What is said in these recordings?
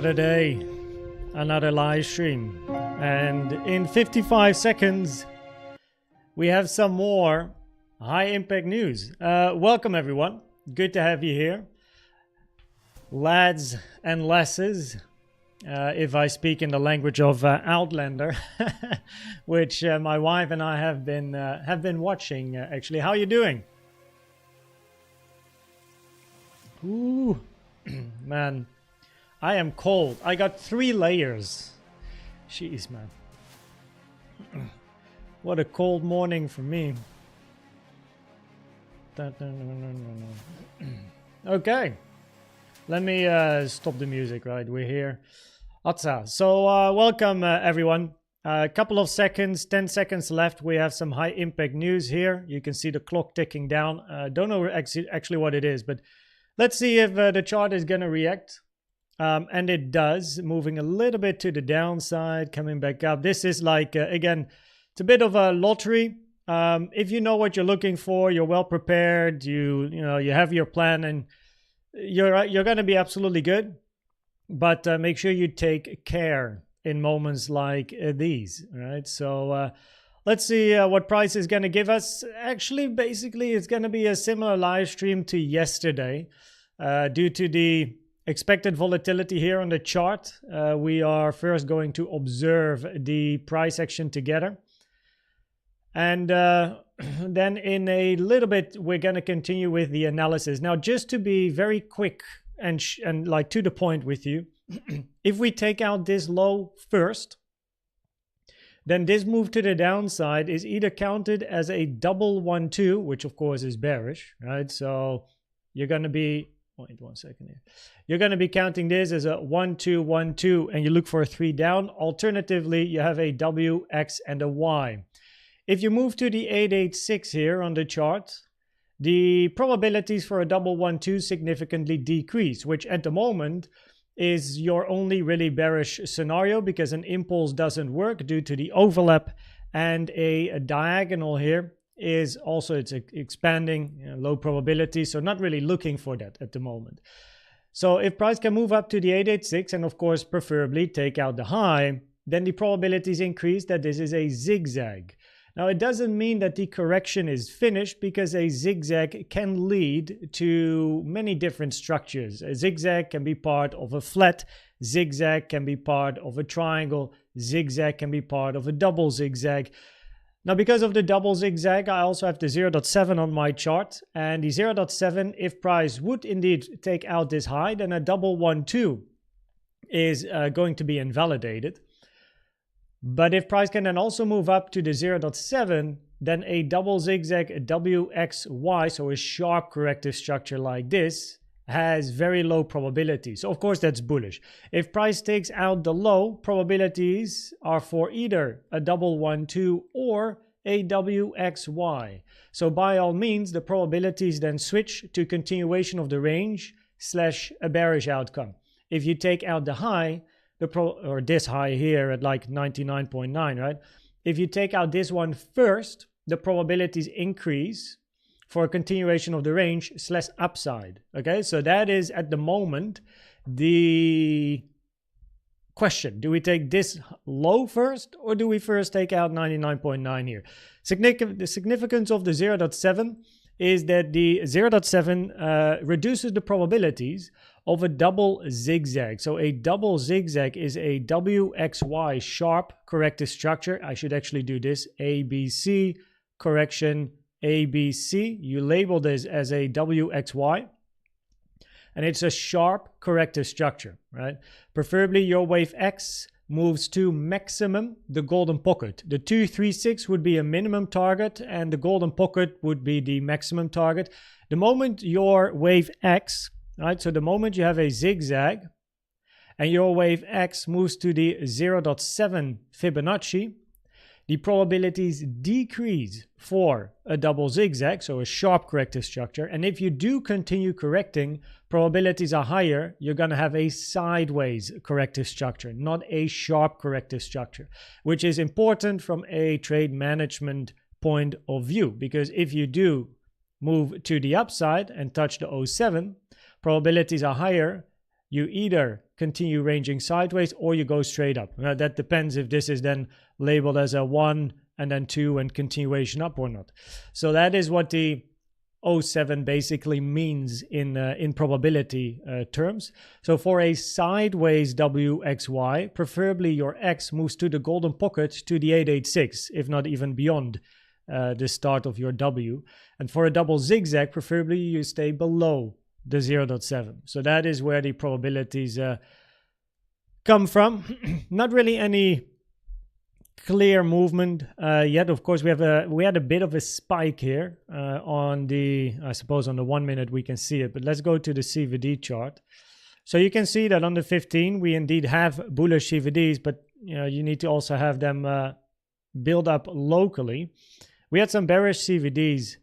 Another day, another live stream, and in 55 seconds we have some more high impact news. Welcome everyone, good to have you here, lads and lasses, if I speak in the language of Outlander, which my wife and I have been watching actually. How are you doing? Ooh, man. I am cold. I got 3 layers. Jeez, man. What a cold morning for me. Okay. Let me stop the music, right? We're here. Atsa. So, welcome everyone. A couple of seconds, 10 seconds left. We have some high impact news here. You can see the clock ticking down. Don't know actually what it is, but let's see if the chart is going to react. And it does, moving a little bit to the downside, coming back up. This is like, again, it's a bit of a lottery. If you know what you're looking for, you're well prepared, you have your plan, and you're going to be absolutely good. But make sure you take care in moments like these, right? So let's see what price is going to give us. Actually, basically, it's going to be a similar live stream to yesterday due to the expected volatility here on the chart. We are first going to observe the price action together. And then in a little bit, we're going to continue with the analysis. Now, just to be very quick and like to the point with you, if we take out this low first, then this move to the downside is either counted as a double 1-2, which of course is bearish, right? So you're going to be, wait 1 second here. You're going to be counting this as a 1-2, 1-2, and you look for a 3 down. Alternatively, you have a W, X, and a Y. If you move to the 886 here on the chart, the probabilities for a double 1-2 significantly decrease, which at the moment is your only really bearish scenario because an impulse doesn't work due to the overlap, and a diagonal here is also, it's expanding, low probability, so not really looking for that at the moment. So if price can move up to the 886 and of course preferably take out the high, then the probabilities increase that this is a zigzag. Now it doesn't mean that the correction is finished because a zigzag can lead to many different structures. A zigzag can be part of a flat, zigzag can be part of a triangle, zigzag can be part of a double zigzag. Now, because of the double zigzag, I also have the 0.7 on my chart, and the 0.7, if price would indeed take out this high, then a double 1-2 is going to be invalidated. But if price can then also move up to the 0.7, then a double zigzag WXY, so a sharp corrective structure like this, has very low probability. So of course that's bullish. If price takes out the low, probabilities are for either a double 1-2 or a WXY. So by all means, the probabilities then switch to continuation of the range / a bearish outcome. If you take out the high, or this high here at like 99.9, right? If you take out this one first, the probabilities increase for a continuation of the range / upside. Okay, so that is at the moment the question. Do we take this low first, or do we first take out 99.9 here? The significance of the 0.7 is that the 0.7 reduces the probabilities of a double zigzag. So a double zigzag is a WXY sharp corrective structure. I should actually do this. ABC, correction, ABC. You label this as a WXY. And it's a sharp corrective structure, right? Preferably your wave X moves to maximum, the golden pocket. The 236 would be a minimum target, and the golden pocket would be the maximum target. The moment your wave X, right? So the moment you have a zigzag and your wave X moves to the 0.7 Fibonacci, the probabilities decrease for a double zigzag, so a sharp corrective structure. And if you do continue correcting, probabilities are higher. You're going to have a sideways corrective structure, not a sharp corrective structure, which is important from a trade management point of view. Because if you do move to the upside and touch the 07, probabilities are higher. you either continue ranging sideways or you go straight up. Now, that depends if this is then labeled as a 1 and then 2 and continuation up or not. So that is what the 07 basically means in probability terms. So for a sideways WXY, preferably your X moves to the golden pocket to the 886, if not even beyond the start of your W. And for a double zigzag, preferably you stay below the 0.7. So that is where the probabilities come from. Not really any clear movement yet. Of course, we had a bit of a spike here on the, I suppose on the 1 minute we can see it, but let's go to the CVD chart. So you can see that on the 15 we indeed have bullish CVDs, but you need to also have them build up locally. We had some bearish CVDs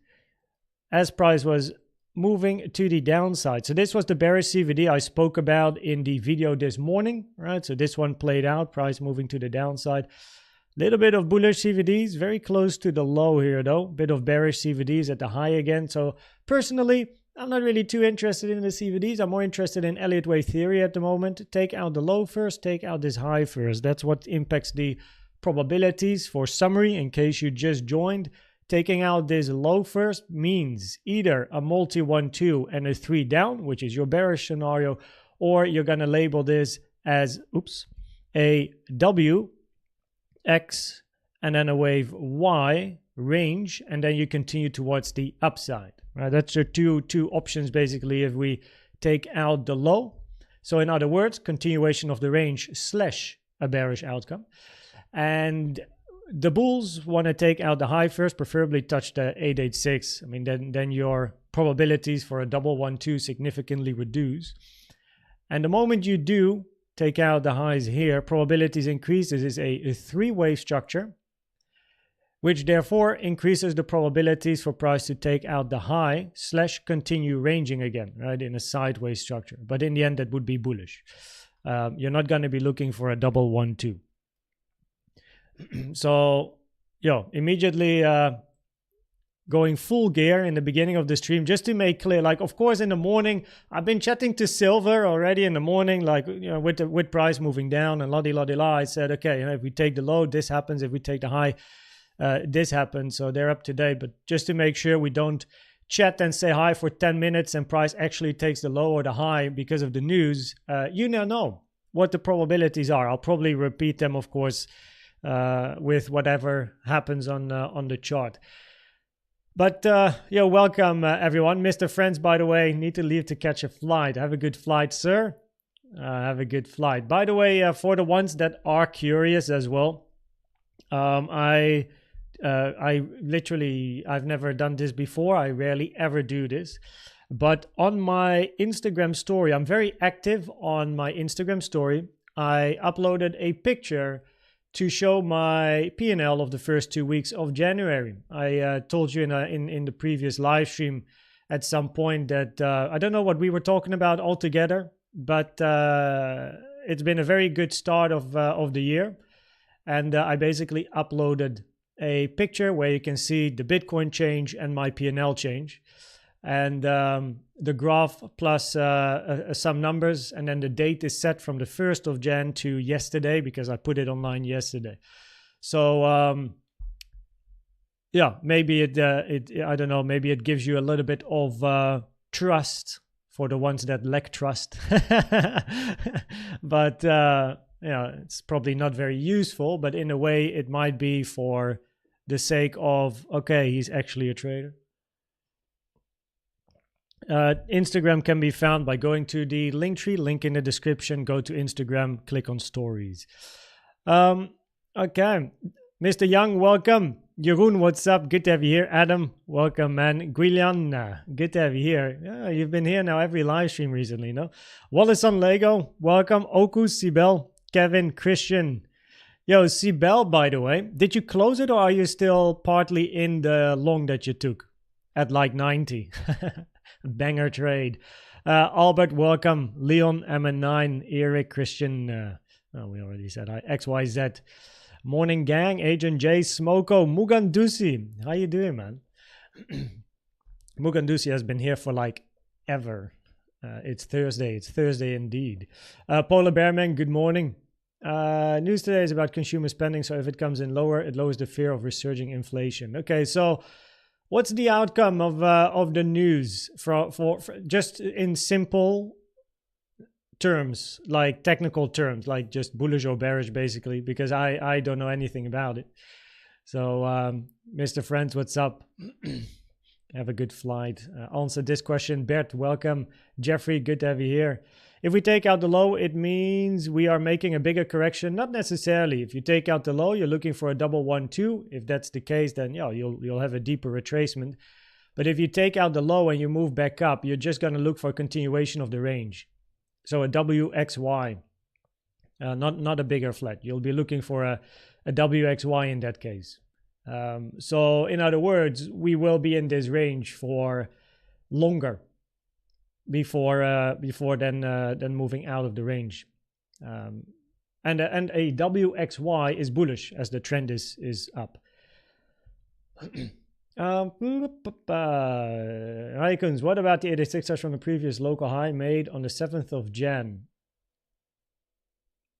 as price was moving to the downside. So this was the bearish CVD I spoke about in the video this morning, right? So this one played out, price moving to the downside. Little bit of bullish CVDs, very close to the low here though. Bit of bearish CVDs at the high again. So personally, I'm not really too interested in the CVDs. I'm more interested in Elliott wave theory at the moment. Take out the low first, take out this high first. That's what impacts the probabilities. For summary, in case you just joined, taking out this low first means either a multi 1-2 and a 3 down, which is your bearish scenario, or you're going to label this as, a W, X, and then a wave Y range, and then you continue towards the upside. Right? That's your two options basically if we take out the low. So in other words, continuation of the range / a bearish outcome. And the bulls want to take out the high first, preferably touch the 886. I mean, then your probabilities for a double 1-2 significantly reduce. And the moment you do take out the highs here, probabilities increase. This is a three-wave structure, which therefore increases the probabilities for price to take out the high / continue ranging again, right, in a sideways structure. But in the end, that would be bullish. You're not going to be looking for a double 1-2. So, immediately going full gear in the beginning of the stream, just to make clear, like, of course, in the morning, I've been chatting to Silver already in the morning, like, with price moving down and la-di-la-di-la, I said, okay, if we take the low, this happens. If we take the high, this happens. So they're up to date. But just to make sure we don't chat and say hi for 10 minutes and price actually takes the low or the high because of the news, you now know what the probabilities are. I'll probably repeat them, of course, with whatever happens on the chart. But welcome everyone. Mr. Friends, by the way, need to leave to catch a flight. Have a good flight, sir. Have a good flight. By the way, for the ones that are curious as well, I literally, I've never done this before. I rarely ever do this. But on my Instagram story, I'm very active on my Instagram story. I uploaded a picture to show my P&L of the first 2 weeks of January. I told you in the previous live stream at some point that I don't know what we were talking about altogether, but it's been a very good start of the year. And I basically uploaded a picture where you can see the Bitcoin change and my P&L change. And the graph plus some numbers, and then the date is set from the 1st of Jan to yesterday because I put it online yesterday. So maybe it I don't know, maybe it gives you a little bit of trust for the ones that lack trust. But it's probably not very useful, but in a way it might be for the sake of, okay, he's actually a trader. Instagram can be found by going to the Linktree, link in the description. Go to Instagram, click on stories. Okay, Mr. Young, welcome. Jeroen, what's up? Good to have you here. Adam, welcome, man. Guilian, good to have you here. Yeah, you've been here now every live stream recently, no? Wallace on Lego, welcome. Okus, Sibel, Kevin, Christian. Yo, Sibel, by the way, did you close it or are you still partly in the long that you took at like 90? Banger trade. Albert, welcome. Leon, MN9, Eric, Christian. We already said hi. XYZ. Morning gang. Agent J, Smoko, Mugandusi. How you doing, man? Mugandusi has been here for like ever. It's Thursday. It's Thursday indeed. Polar Bearman, good morning. News today is about consumer spending. So if it comes in lower, it lowers the fear of resurging inflation. Okay, so what's the outcome of the news for just in simple terms, like technical terms, like just bullish or bearish, basically, because I don't know anything about it. So, Mr. Friends, what's up? Have a good flight. Answer this question. Bert, welcome. Jeffrey, good to have you here. If we take out the low, it means we are making a bigger correction. Not necessarily. If you take out the low, you're looking for a double 1-2. If that's the case, then yeah, you'll have a deeper retracement. But if you take out the low and you move back up, you're just going to look for a continuation of the range. So a WXY, not a bigger flat. You'll be looking for a WXY in that case. So in other words, we will be in this range for longer before then moving out of the range. And a WXY is bullish as the trend is up. Icons, what about the 86ers from the previous local high made on the 7th of Jan?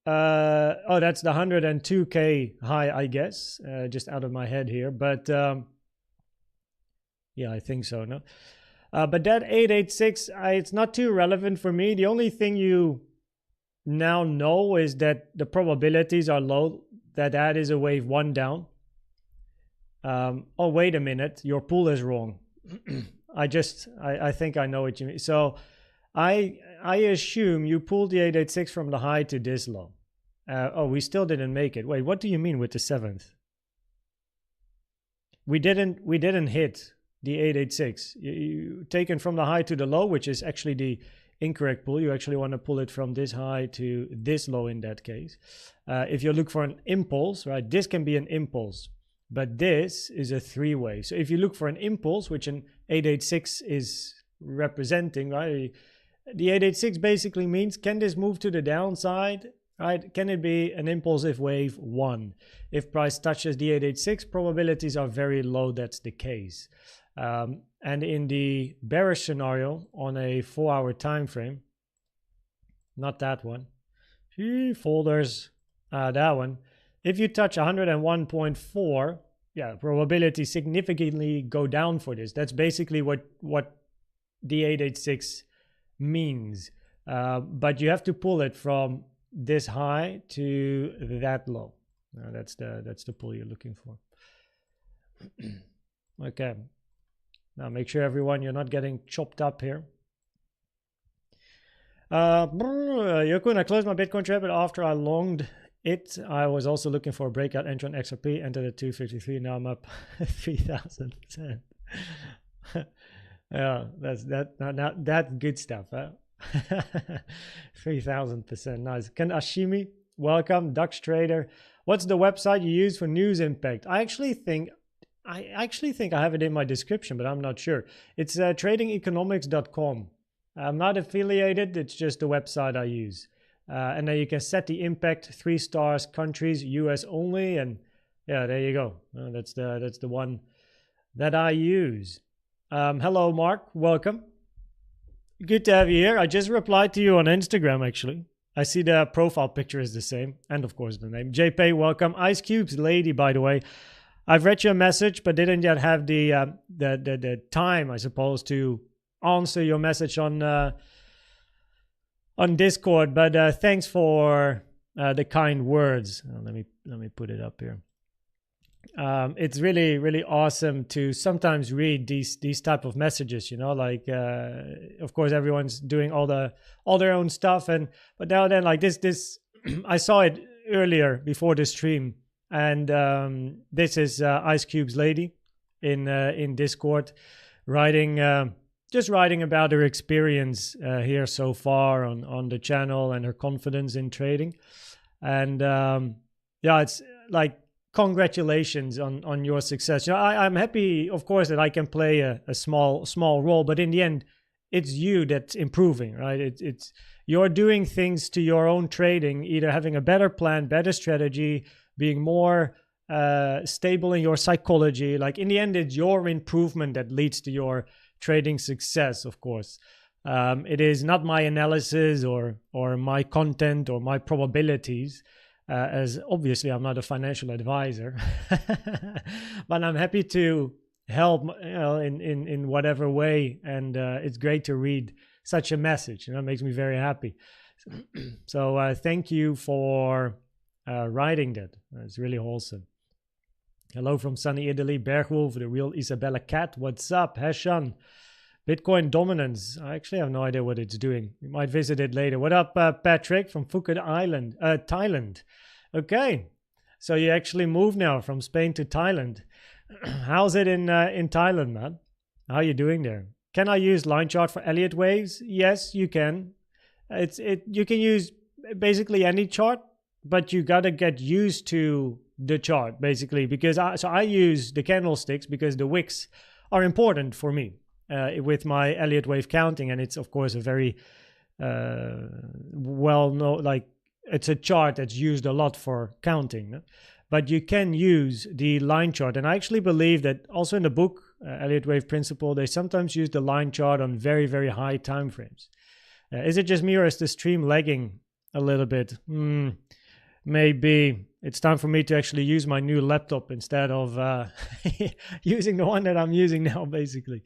Oh, that's the 102K high, I guess, just out of my head here. But yeah, I think so, no? But that 886, it's not too relevant for me. The only thing you now know is that the probabilities are low, that is a wave 1 down. Oh, wait a minute. Your pool is wrong. I think I know what you mean. So I assume you pulled the 886 from the high to this low. Oh, we still didn't make it. Wait, what do you mean with the 7th? We didn't hit the 886. You taken from the high to the low, which is actually the incorrect pull. You actually want to pull it from this high to this low in that case. If you look for an impulse, right, this can be an impulse, but this is a three-way. So if you look for an impulse, which an 886 is representing, right, the 886 basically means, can this move to the downside? Right? Can it be an impulsive wave 1? If price touches the 886, probabilities are very low that's the case. And in the bearish scenario on a 4-hour time frame, not that one, folders, that one, if you touch 101.4, yeah, probability significantly go down for this. That's basically what the 886 means. But you have to pull it from this high to that low. That's the pull you're looking for. Okay. Now make sure everyone, you're not getting chopped up here. Yokun, I closed my Bitcoin trade, but after I longed it, I was also looking for a breakout entry on XRP, entered at 253. Now I'm up 3,000%. Yeah, that's good stuff, huh? 3,000%. Nice. Ken Ashimi, welcome. Dux Trader. What's the website you use for news impact? I actually think I have it in my description, but I'm not sure. It's tradingeconomics.com. I'm not affiliated. It's just the website I use. And then you can set the impact, 3 stars, countries, US only, and yeah, there you go. That's the one that I use. Hello, Mark. Welcome. Good to have you here. I just replied to you on Instagram, actually. I see the profile picture is the same, and of course the name. JP, welcome. Ice Cube's lady, by the way. I've read your message, but didn't yet have the time, I suppose, to answer your message on Discord. But thanks for the kind words. Let me put it up here. It's really, really awesome to sometimes read these type of messages, you know, like of course everyone's doing all their own stuff, but now then, like this I saw it earlier before the stream, and this is Ice Cube's lady in Discord writing about her experience here so far on the channel and her confidence in trading. And yeah, it's like, congratulations on your success. You know, I'm happy, of course, that I can play a small role, but in the end, it's you that's improving, right? It's you're doing things to your own trading, either having a better plan, better strategy, being more stable in your psychology. Like in the end, it's your improvement that leads to your trading success, of course. It is not my analysis or my content or my probabilities, as obviously I'm not a financial advisor, but I'm happy to help, in whatever way, and it's great to read such a message. It makes me very happy. So thank you for writing that. It's really wholesome. Hello from sunny Italy, Bergwolf, the real Isabella Cat. What's up, Heshan? Bitcoin dominance. I actually have no idea what it's doing. We might visit it later. What up, Patrick from Phuket Island, Thailand? Okay, so you actually moved now from Spain to Thailand. How's it in Thailand, man? How are you doing there? Can I use line chart for Elliott waves? Yes, you can. You can use basically any chart, but you gotta get used to the chart basically, because I use the candlesticks because the wicks are important for me with my Elliott wave counting, and it's of course a very well known, like it's a chart that's used a lot for counting. But you can use the line chart, and I actually believe that also in the book Elliott wave principle, they sometimes use the line chart on very, very high time frames. Is it just me, or is the stream lagging a little bit? Maybe it's time for me to actually use my new laptop instead of using the one that I'm using now, basically.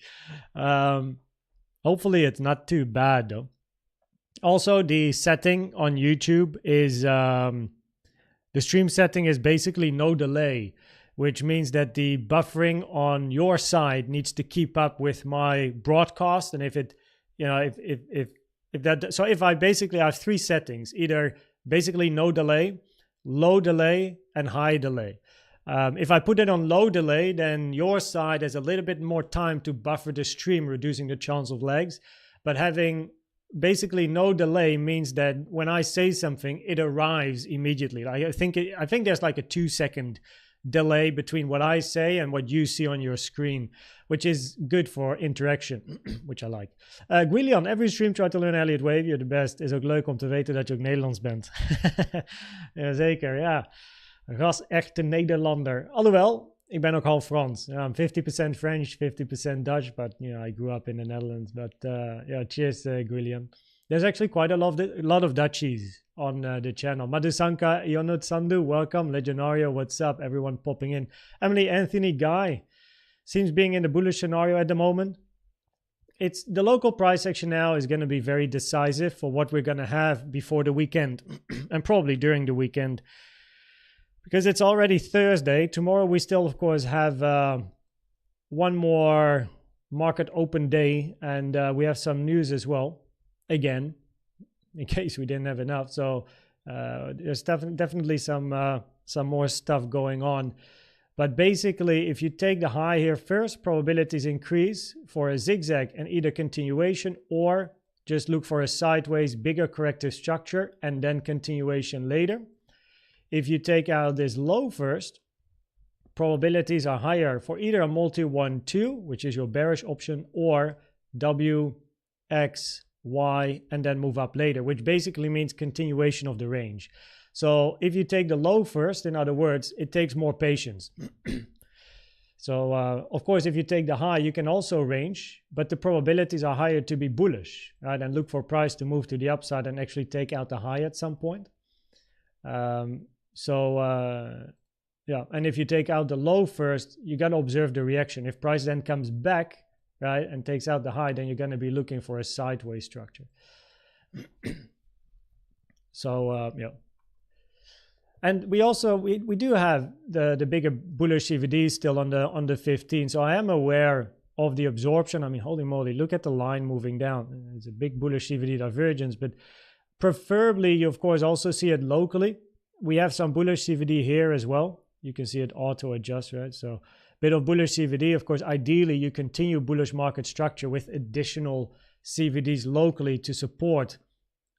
Hopefully it's not too bad though. Also, the setting on YouTube is the stream setting is basically no delay, which means that the buffering on your side needs to keep up with my broadcast. And if it, if I basically have three settings, either basically no delay, low delay, and high delay. If I put it on low delay, then your side has a little bit more time to buffer the stream, reducing the chance of lags. But having basically no delay means that when I say something, it arrives immediately. I think there's like a 2-second delay between what I say and what you see on your screen, which is good for interaction, which I like. Guilian, every stream try to learn Elliott Wave. You're the best. Is ook leuk om te weten dat je ook Nederlands bent. Ja, zeker, ja. Ras echte Nederlander. Alhoewel, ik ben ook half Frans. I'm 50% French, 50% Dutch, but I grew up in the Netherlands. But cheers, Guilian. There's actually quite a lot of Dutchies on the channel. Madhusanka, Ionut Sandu, welcome. Legendario, what's up? Everyone popping in. Emily, Anthony, Guy. Seems being in the bullish scenario at the moment. It's the local price action now is going to be very decisive for what we're going to have before the weekend and probably during the weekend, because it's already Thursday. Tomorrow we still, of course, have one more market open day, and we have some news as well. Again, in case we didn't have enough. So there's definitely some more stuff going on. But basically, if you take the high here first, probabilities increase for a zigzag and either continuation, or just look for a sideways bigger corrective structure and then continuation later. If you take out this low first, probabilities are higher for either a multi 1-2, which is your bearish option, or W, X, Y, and then move up later, which basically means continuation of the range. So if you take the low first, in other words, it takes more patience. So of course, if you take the high, you can also range, but the probabilities are higher to be bullish, right? And look for price to move to the upside and actually take out the high at some point. And if you take out the low first, you got to observe the reaction. If price then comes back, right, and takes out the high, then you're going to be looking for a sideways structure. And we also we do have the bigger bullish CVDs still on the 15. So I am aware of the absorption. I mean, holy moly, look at the line moving down. It's a big bullish CVD divergence, but preferably you of course also see it locally. We have some bullish CVD here as well. You can see it auto adjust, right? So bit of bullish CVD. Of course, ideally you continue bullish market structure with additional CVDs locally to support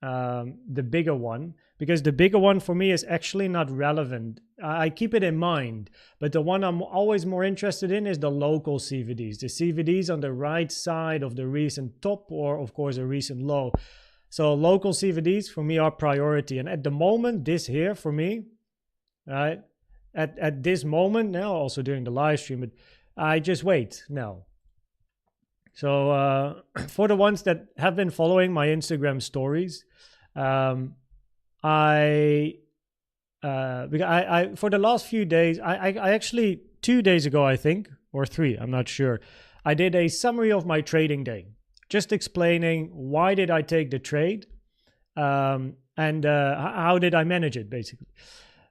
the bigger one, because the bigger one for me is actually not relevant. I keep it in mind, but the one I'm always more interested in is the local CVDs, the CVDs on the right side of the recent top, or of course a recent low. So local CVDs for me are priority, and at the moment this here for me, right, at this moment now, also during the live stream, but I just wait now. So for the ones that have been following my Instagram stories, I for the last few days, I actually 2 days ago, I think, or 3, I'm not sure, I did a summary of my trading day, just explaining why did I take the trade, and how did I manage it, basically.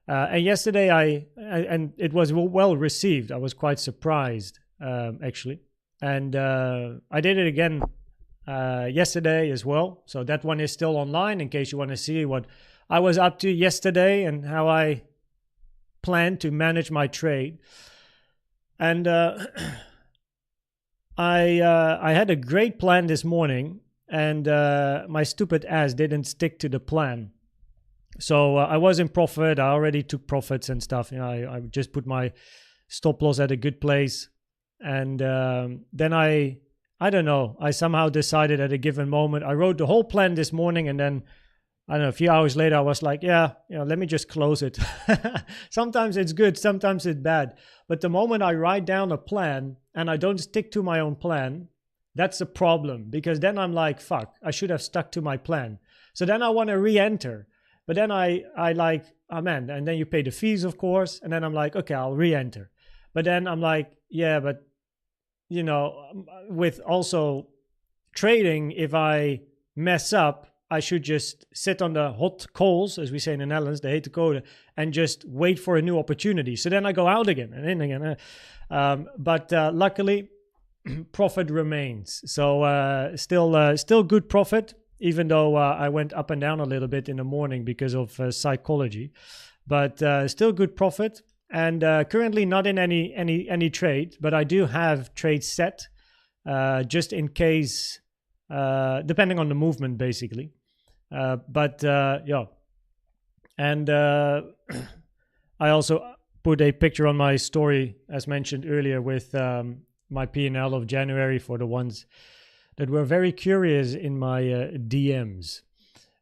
And yesterday, and it was well received. I was quite surprised, actually. And I did it again yesterday as well. So that one is still online in case you want to see what I was up to yesterday and how I plan to manage my trade. And I had a great plan this morning, and my stupid ass didn't stick to the plan. So I was in profit. I already took profits and stuff. You know, I just put my stop loss at a good place, and then I don't know. I somehow decided at a given moment. I wrote the whole plan this morning, and then I don't know. A few hours later, I was like, yeah, you know, let me just close it. Sometimes it's good, sometimes it's bad. But the moment I write down a plan and I don't stick to my own plan, that's a problem, because then I'm like, fuck, I should have stuck to my plan. So then I want to re-enter. But then I like, oh man, and then you pay the fees, of course. And then I'm like, okay, I'll re-enter. But then I'm like, yeah, but, you know, with also trading, if I mess up, I should just sit on the hot coals, as we say in the Netherlands, the hete kolen, and just wait for a new opportunity. So then I go out again and in again. But luckily, profit remains. So still good profit, even though I went up and down a little bit in the morning because of psychology. But still good profit. And currently not in any trade, but I do have trades set just in case, depending on the movement, basically. Yeah. And I also put a picture on my story, as mentioned earlier, with my P&L of January for the ones that were very curious in my DMs.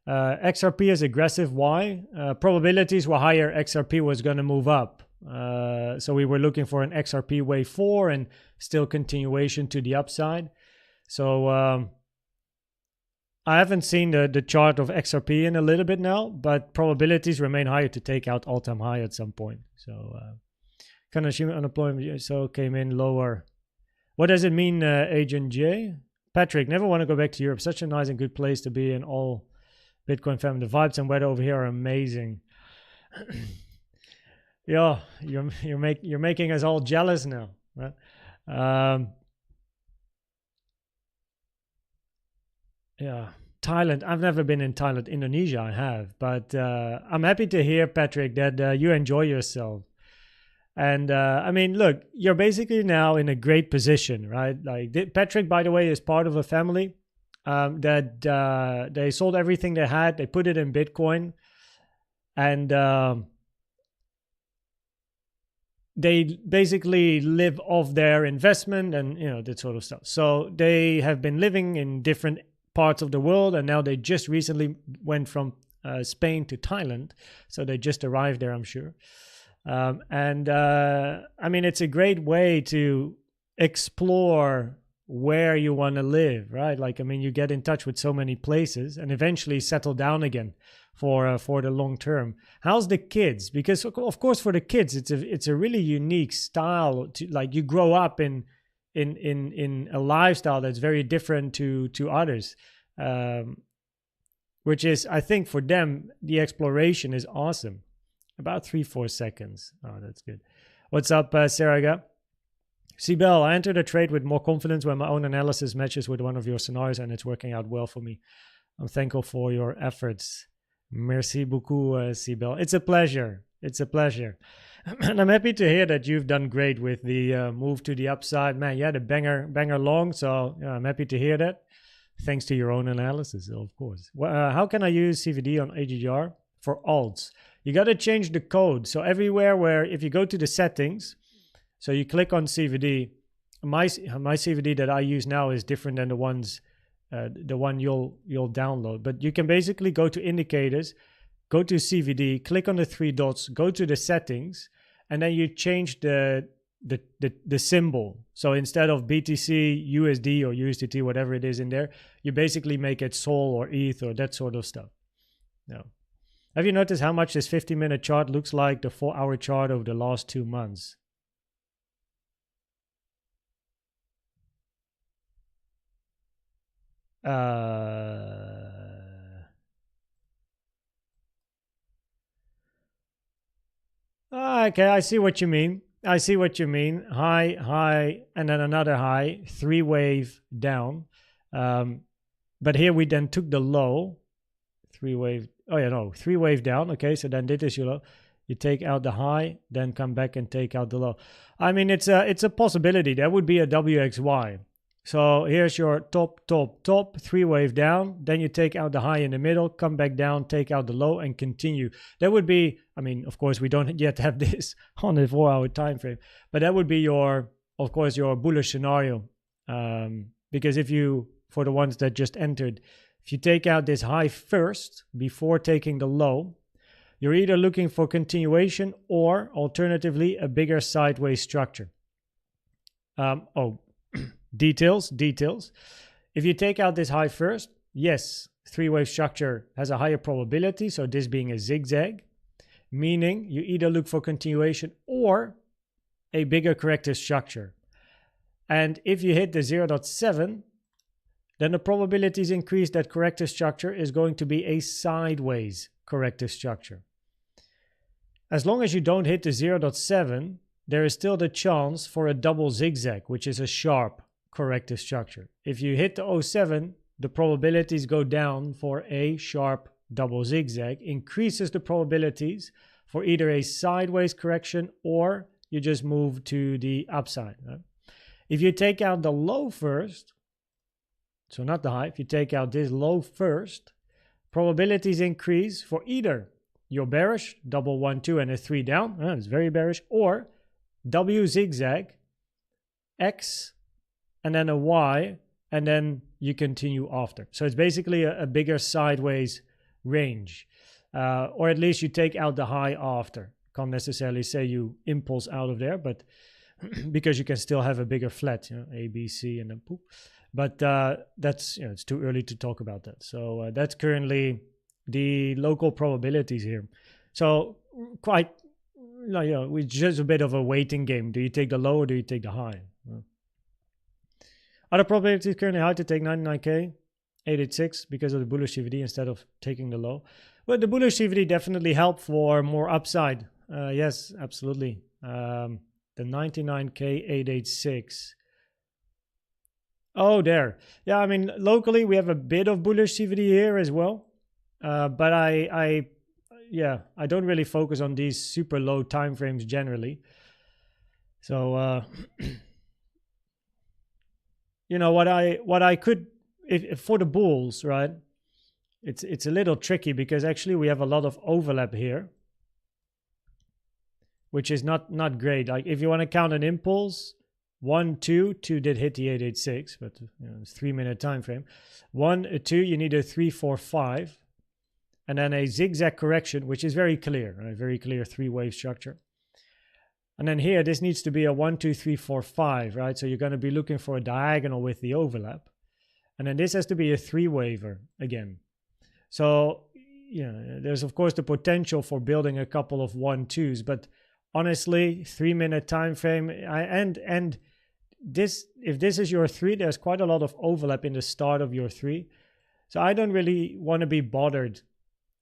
XRP is aggressive. Why? Probabilities were higher. XRP was going to move up. So we were looking for an XRP wave 4 and still continuation to the upside. So I haven't seen the chart of XRP in a little bit now, but probabilities remain higher to take out all-time high at some point. So can assume unemployment so came in lower. What does it mean, Agent J? Patrick, never want to go back to Europe. Such a nice and good place to be in. All Bitcoin family. The vibes and weather over here are amazing. Yeah, you're making us all jealous now. Right? Yeah, Thailand. I've never been in Thailand. Indonesia, I have. But I'm happy to hear, Patrick, that you enjoy yourself. And I mean, look, you're basically now in a great position, right? Like Patrick, by the way, is part of a family that they sold everything they had. They put it in Bitcoin, and they basically live off their investment and, you know, that sort of stuff. So they have been living in different parts of the world, and now they just recently went from Spain to Thailand. So they just arrived there, I'm sure. I mean, it's a great way to explore where you want to live, right? Like, I mean, you get in touch with so many places and eventually settle down again for the long term. How's the kids? Because of course, for the kids, it's a really unique style to, like, you grow up in a lifestyle that's very different to others, which is, I think, for them, the exploration is awesome. About 3-4 seconds. Oh, that's good. What's up, Saraga? Sibel, I entered a trade with more confidence when my own analysis matches with one of your scenarios, and it's working out well for me. I'm thankful for your efforts. Merci beaucoup, Sibel. It's a pleasure. It's a pleasure. And I'm happy to hear that you've done great with the move to the upside. Man, you had a banger long, so yeah, I'm happy to hear that. Thanks to your own analysis, of course. How can I use CVD on AGR for alts? You got to change the code. So everywhere where, if you go to the settings, so you click on CVD, my CVD that I use now is different than the one you'll download. But you can basically go to indicators, go to CVD, click on the 3 dots, go to the settings, and then you change the the symbol. So instead of BTC, USD, or USDT, whatever it is in there, you basically make it Sol or ETH or that sort of stuff. No. Have you noticed how much this 50-minute chart looks like the 4-hour chart over the last 2 months? Okay, I see what you mean. I see what you mean. High, high, and then another high, 3-wave down. But here we then took the low, 3-wave. Oh yeah, no, 3-wave down. Okay, so then this is your low. You take out the high, then come back and take out the low. I mean, it's a possibility. That would be a WXY. So here's your top, 3-wave down. Then you take out the high in the middle, come back down, take out the low, and continue. That would be, I mean, of course, we don't yet have this on the 4-hour time frame, but that would be your, of course, your bullish scenario. Because if you, for the ones that just entered, if you take out this high first before taking the low, you're either looking for continuation or alternatively a bigger sideways structure. Details. If you take out this high first, yes, 3-wave structure has a higher probability. So this being a zigzag, meaning you either look for continuation or a bigger corrective structure. And if you hit the 0.7, then the probabilities increase that corrective structure is going to be a sideways corrective structure. As long as you don't hit the 0.7, there is still the chance for a double zigzag, which is a sharp corrective structure. If you hit the 0.7, the probabilities go down for a sharp double zigzag, increases the probabilities for either a sideways correction or you just move to the upside. Right? If you take out the low first, so not the high, if you take out this low first, probabilities increase for either you're bearish, double 1, 2, and a 3 down, it's very bearish, or W zigzag, X, and then a Y, and then you continue after. So it's basically a bigger sideways range, or at least you take out the high after. Can't necessarily say you impulse out of there, but because you can still have a bigger flat, A, B, C, and then poop. But that's, it's too early to talk about that. So that's currently the local probabilities here. So quite, it's just a bit of a waiting game. Do you take the low or do you take the high? Are the probabilities currently high to take 99K, 886 because of the bullish CVD instead of taking the low? Well, the bullish CVD definitely helped for more upside. Yes, absolutely. The 99K, 886. Oh, there. Yeah, I mean, locally we have a bit of bullish CVD here as well. But I don't really focus on these super low time frames generally. So, what I could, if for the bulls, right? It's a little tricky because actually we have a lot of overlap here, which is not great. Like if you want to count an impulse, 1, 2 did hit the 886, but it's 3-minute time frame. 1, 2, you need a 3, 4, 5. And then a zigzag correction, which is very clear, right? Very clear 3-wave structure. And then here, this needs to be a 1, 2, 3, 4, 5, right? So you're going to be looking for a diagonal with the overlap. And then this has to be a 3-waver again. So, there's of course the potential for building a couple of 1, 2s, but honestly, 3-minute time frame, and this, if this is your 3, there's quite a lot of overlap in the start of your 3. So I don't really want to be bothered.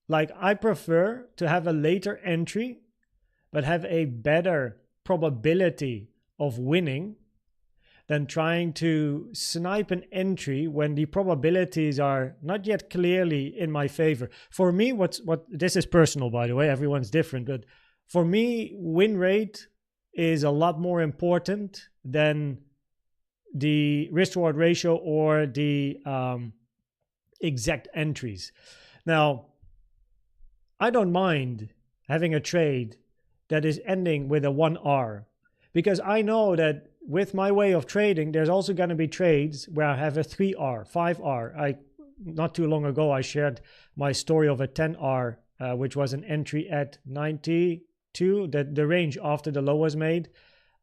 Like, I prefer to have a later entry, but have a better probability of winning than trying to snipe an entry when the probabilities are not yet clearly in my favor. For me, what this is personal, by the way, everyone's different, but for me, win rate is a lot more important than the risk-reward ratio or the exact entries. Now, I don't mind having a trade that is ending with a 1R because I know that with my way of trading, there's also going to be trades where I have a 3R, 5R. Not too long ago, I shared my story of a 10R, which was an entry at 92, the range after the low was made.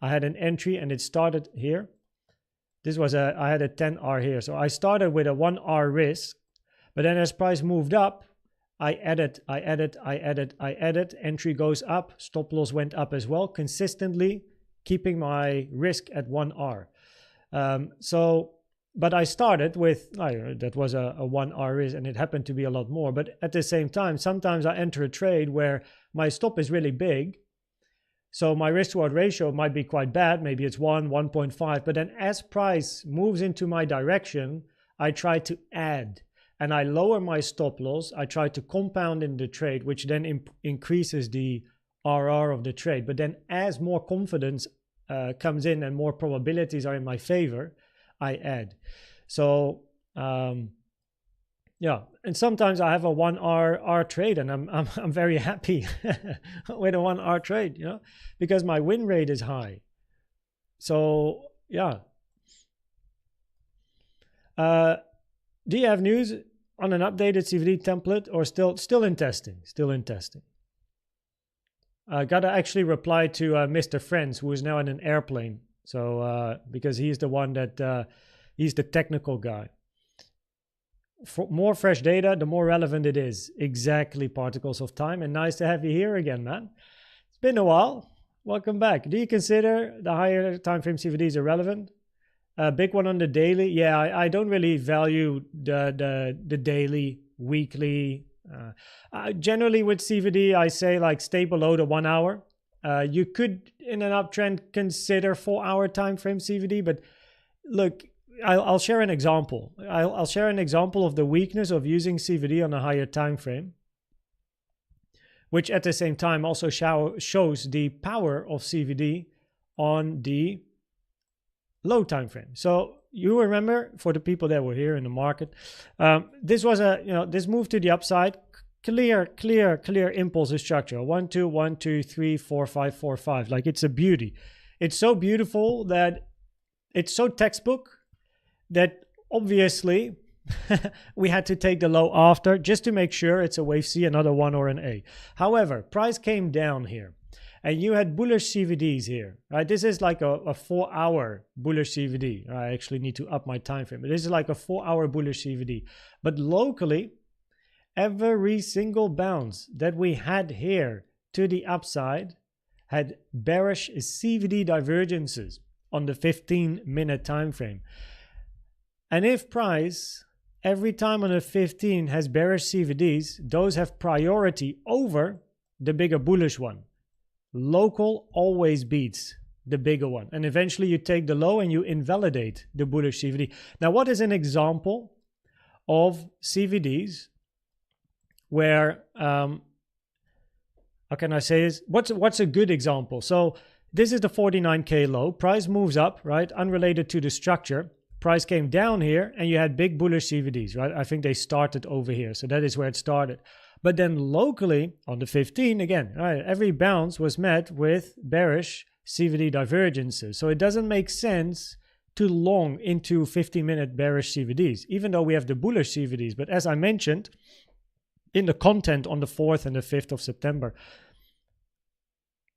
I had an entry and it started here. This was I had a 10R here. So I started with a 1R risk, but then as price moved up, I added, entry goes up, stop loss went up as well, consistently keeping my risk at 1R. But I started with, that was a 1R risk and it happened to be a lot more. But at the same time, sometimes I enter a trade where my stop is really big. So my risk reward ratio might be quite bad. Maybe it's 1, 1.5. But then as price moves into my direction, I try to add and I lower my stop loss. I try to compound in the trade, which then increases the RR of the trade. But then as more confidence comes in and more probabilities are in my favor, I add. So yeah, and sometimes I have a 1R trade and I'm very happy with a 1R trade, because my win rate is high. So yeah. Do you have news on an updated CVD template or still in testing? Still in testing. I gotta actually reply to Mr. Friends, who is now in an airplane. So because he's the one that he's the technical guy. For more fresh data, the more relevant it is. Exactly, particles of time. And nice to have you here again, man. It's been a while. Welcome back. Do you consider the higher time frame CVDs irrelevant? Big one on the daily. Yeah, I don't really value the daily, weekly. Generally with CVD, I say like stay below the 1 hour. You could, in an uptrend, consider 4-hour time frame CVD, but look, I'll share an example. I'll share an example of the weakness of using CVD on a higher time frame, which at the same time also shows the power of CVD on the low time frame. So you remember, for the people that were here in the market, this was this move to the upside, clear impulse structure. 1 2 1 2 3 4 5 4 5. Like, it's a beauty. It's so beautiful that it's so textbook that obviously we had to take the low after just to make sure it's a wave C, another 1 or an A. However, price came down here and you had bullish CVDs here, right? This is like a 4-hour bullish CVD. I actually need to up my time frame, but this is like a 4-hour bullish CVD. But locally, every single bounce that we had here to the upside had bearish CVD divergences on the 15-minute time frame. And if price every time on a 15 has bearish CVDs, those have priority over the bigger bullish one. Local always beats the bigger one. And eventually you take the low and you invalidate the bullish CVD. Now, what is an example of CVDs where, how can I say this? What's a good example? So this is the 49K low. Price moves up, right? Unrelated to the structure. Price came down here and you had big bullish CVDs, right? I think they started over here. So that is where it started. But then locally on the 15, again, right, every bounce was met with bearish CVD divergences. So it doesn't make sense to long into 15-minute bearish CVDs, even though we have the bullish CVDs. But as I mentioned in the content on the 4th and the 5th of September,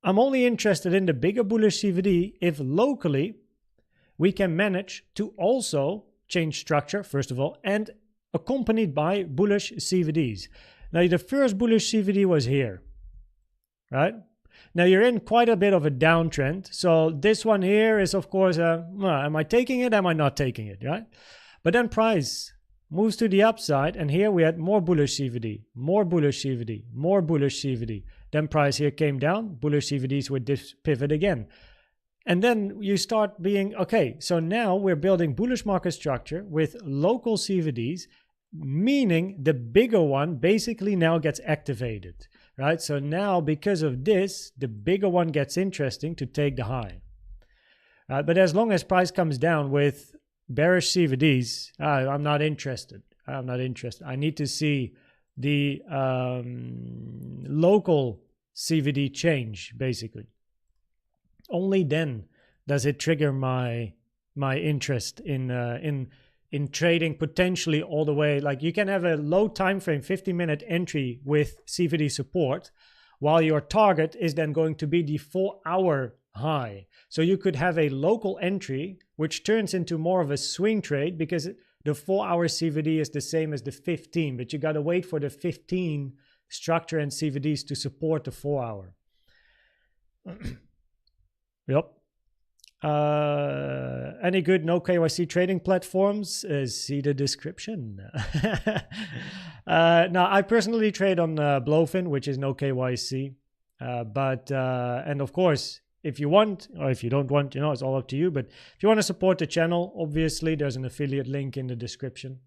I'm only interested in the bigger bullish CVD if locally we can manage to also change structure, first of all, and accompanied by bullish CVDs. Now, the first bullish CVD was here, right? Now, you're in quite a bit of a downtrend. So this one here is, of course, am I taking it? Am I not taking it, right? But then price moves to the upside, and here we had more bullish CVD, more bullish CVD, more bullish CVD. Then price here came down, bullish CVDs would pivot again. And then you start being, okay, so now we're building bullish market structure with local CVDs, meaning the bigger one basically now gets activated, right? So now because of this, the bigger one gets interesting to take the high. But as long as price comes down with bearish CVDs, I'm not interested. I'm not interested. I need to see the local CVD change, basically. Only then does it trigger my interest in trading potentially all the way. Like, you can have a low time frame 50-minute entry with CVD support, while your target is then going to be the 4-hour high. So you could have a local entry, which turns into more of a swing trade because the 4-hour CVD is the same as the 15, but you got to wait for the 15 structure and CVDs to support the 4-hour. Yep. Any good no KYC trading platforms? See the description. Now, I personally trade on Blowfin, which is no KYC. And of course, if you want, or if you don't want, it's all up to you. But if you want to support the channel, obviously there's an affiliate link in the description.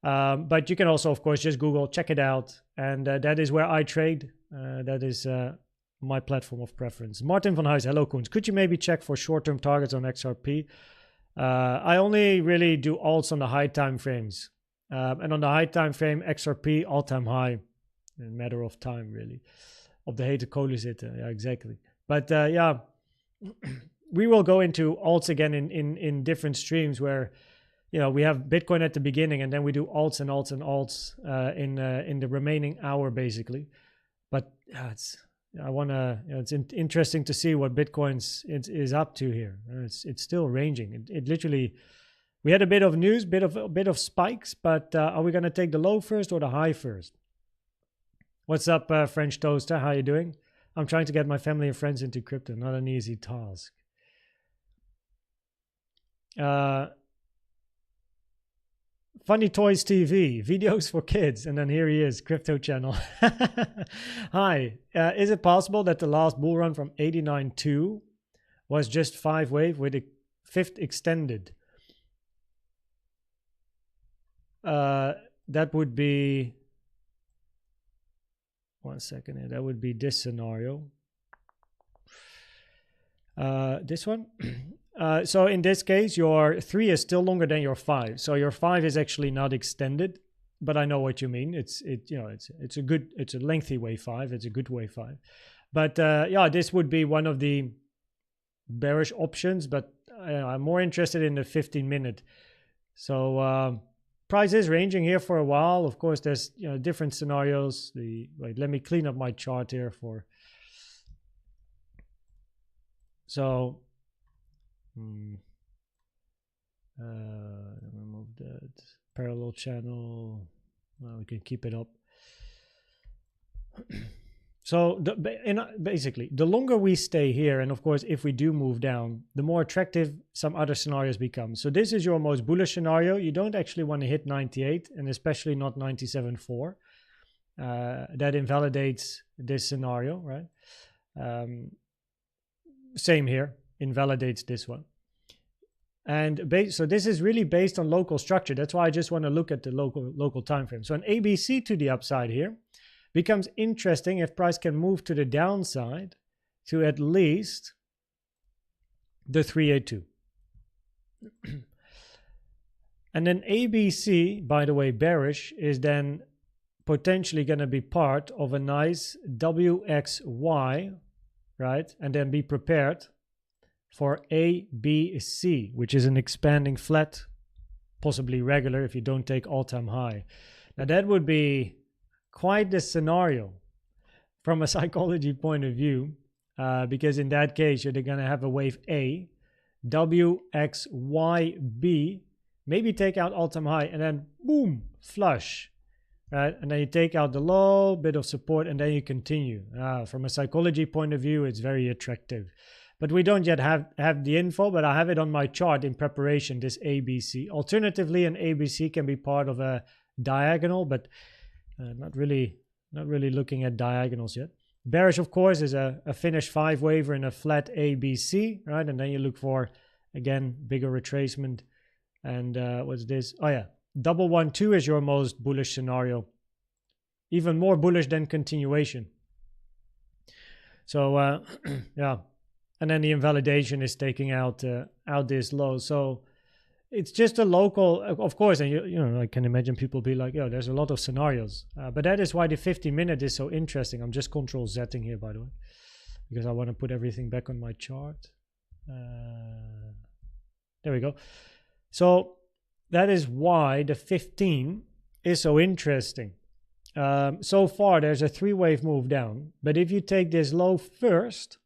But you can also, of course, just Google, check it out. And that is where I trade. That is my platform of preference. Martin van Huys, hello Koens. Could you maybe check for short-term targets on XRP? I only really do alts on the high time frames. And on the high time frame, XRP all-time high in a matter of time, really. Op de hete kolen zitten. Yeah, exactly. But yeah, we will go into alts again in different streams where, we have Bitcoin at the beginning and then we do alts and alts and alts in the remaining hour, basically. But it's interesting to see what Bitcoin's is up to here. It's still ranging. It literally, we had a bit of news, bit of spikes, but are we going to take the low first or the high first? What's up, French Toaster? How you doing? I'm trying to get my family and friends into crypto. Not an easy task. Funny Toys TV, videos for kids. And then here he is, crypto channel. Hi. Is it possible that the last bull run from 89.2 was just 5 wave with a 5th extended? That would be... One second here. That would be this scenario. This one. So in this case, your 3 is still longer than your 5. So your 5 is actually not extended, but I know what you mean. It's a lengthy wave 5. It's a good wave 5. But yeah, this would be one of the bearish options. But I'm more interested in the 15-minute. So. Price is ranging here for a while. Of course, there's different scenarios. Wait, let me clean up my chart here for. So, remove that parallel channel. Well, we can keep it up. So basically, the longer we stay here, and of course, if we do move down, the more attractive some other scenarios become. So this is your most bullish scenario. You don't actually want to hit 98, and especially not 97.4. That invalidates this scenario, right? Same here, invalidates this one. And so this is really based on local structure. That's why I just want to look at the local time frame. So an ABC to the upside here becomes interesting if price can move to the downside to at least the 382. And then ABC, by the way, bearish, is then potentially going to be part of a nice WXY, right? And then be prepared for ABC, which is an expanding flat, possibly regular if you don't take all-time high. Now that would be quite the scenario from a psychology point of view, because in that case, you're going to have a wave A, WXYB, maybe take out all-time high, and then boom, flush, right? And then you take out the low, bit of support, and then you continue. From a psychology point of view, it's very attractive. But we don't yet have the info, but I have it on my chart in preparation, this ABC. Alternatively, an ABC can be part of a diagonal, but not really looking at diagonals yet. Bearish, of course, is a finished 5 waver in a flat ABC, right? And then you look for, again, bigger retracement. And what's this? Oh yeah, 112 is your most bullish scenario. Even more bullish than continuation. So yeah, and then the invalidation is taking out this low. So it's just a local, of course, and you know, I can imagine people be like, "Yo, there's a lot of scenarios," but that is why the 50-minute is so interesting. I'm just Control-Zetting here, by the way, because I want to put everything back on my chart. There we go. So that is why the 15 is so interesting. So far, there's a 3-wave move down, but if you take this low first,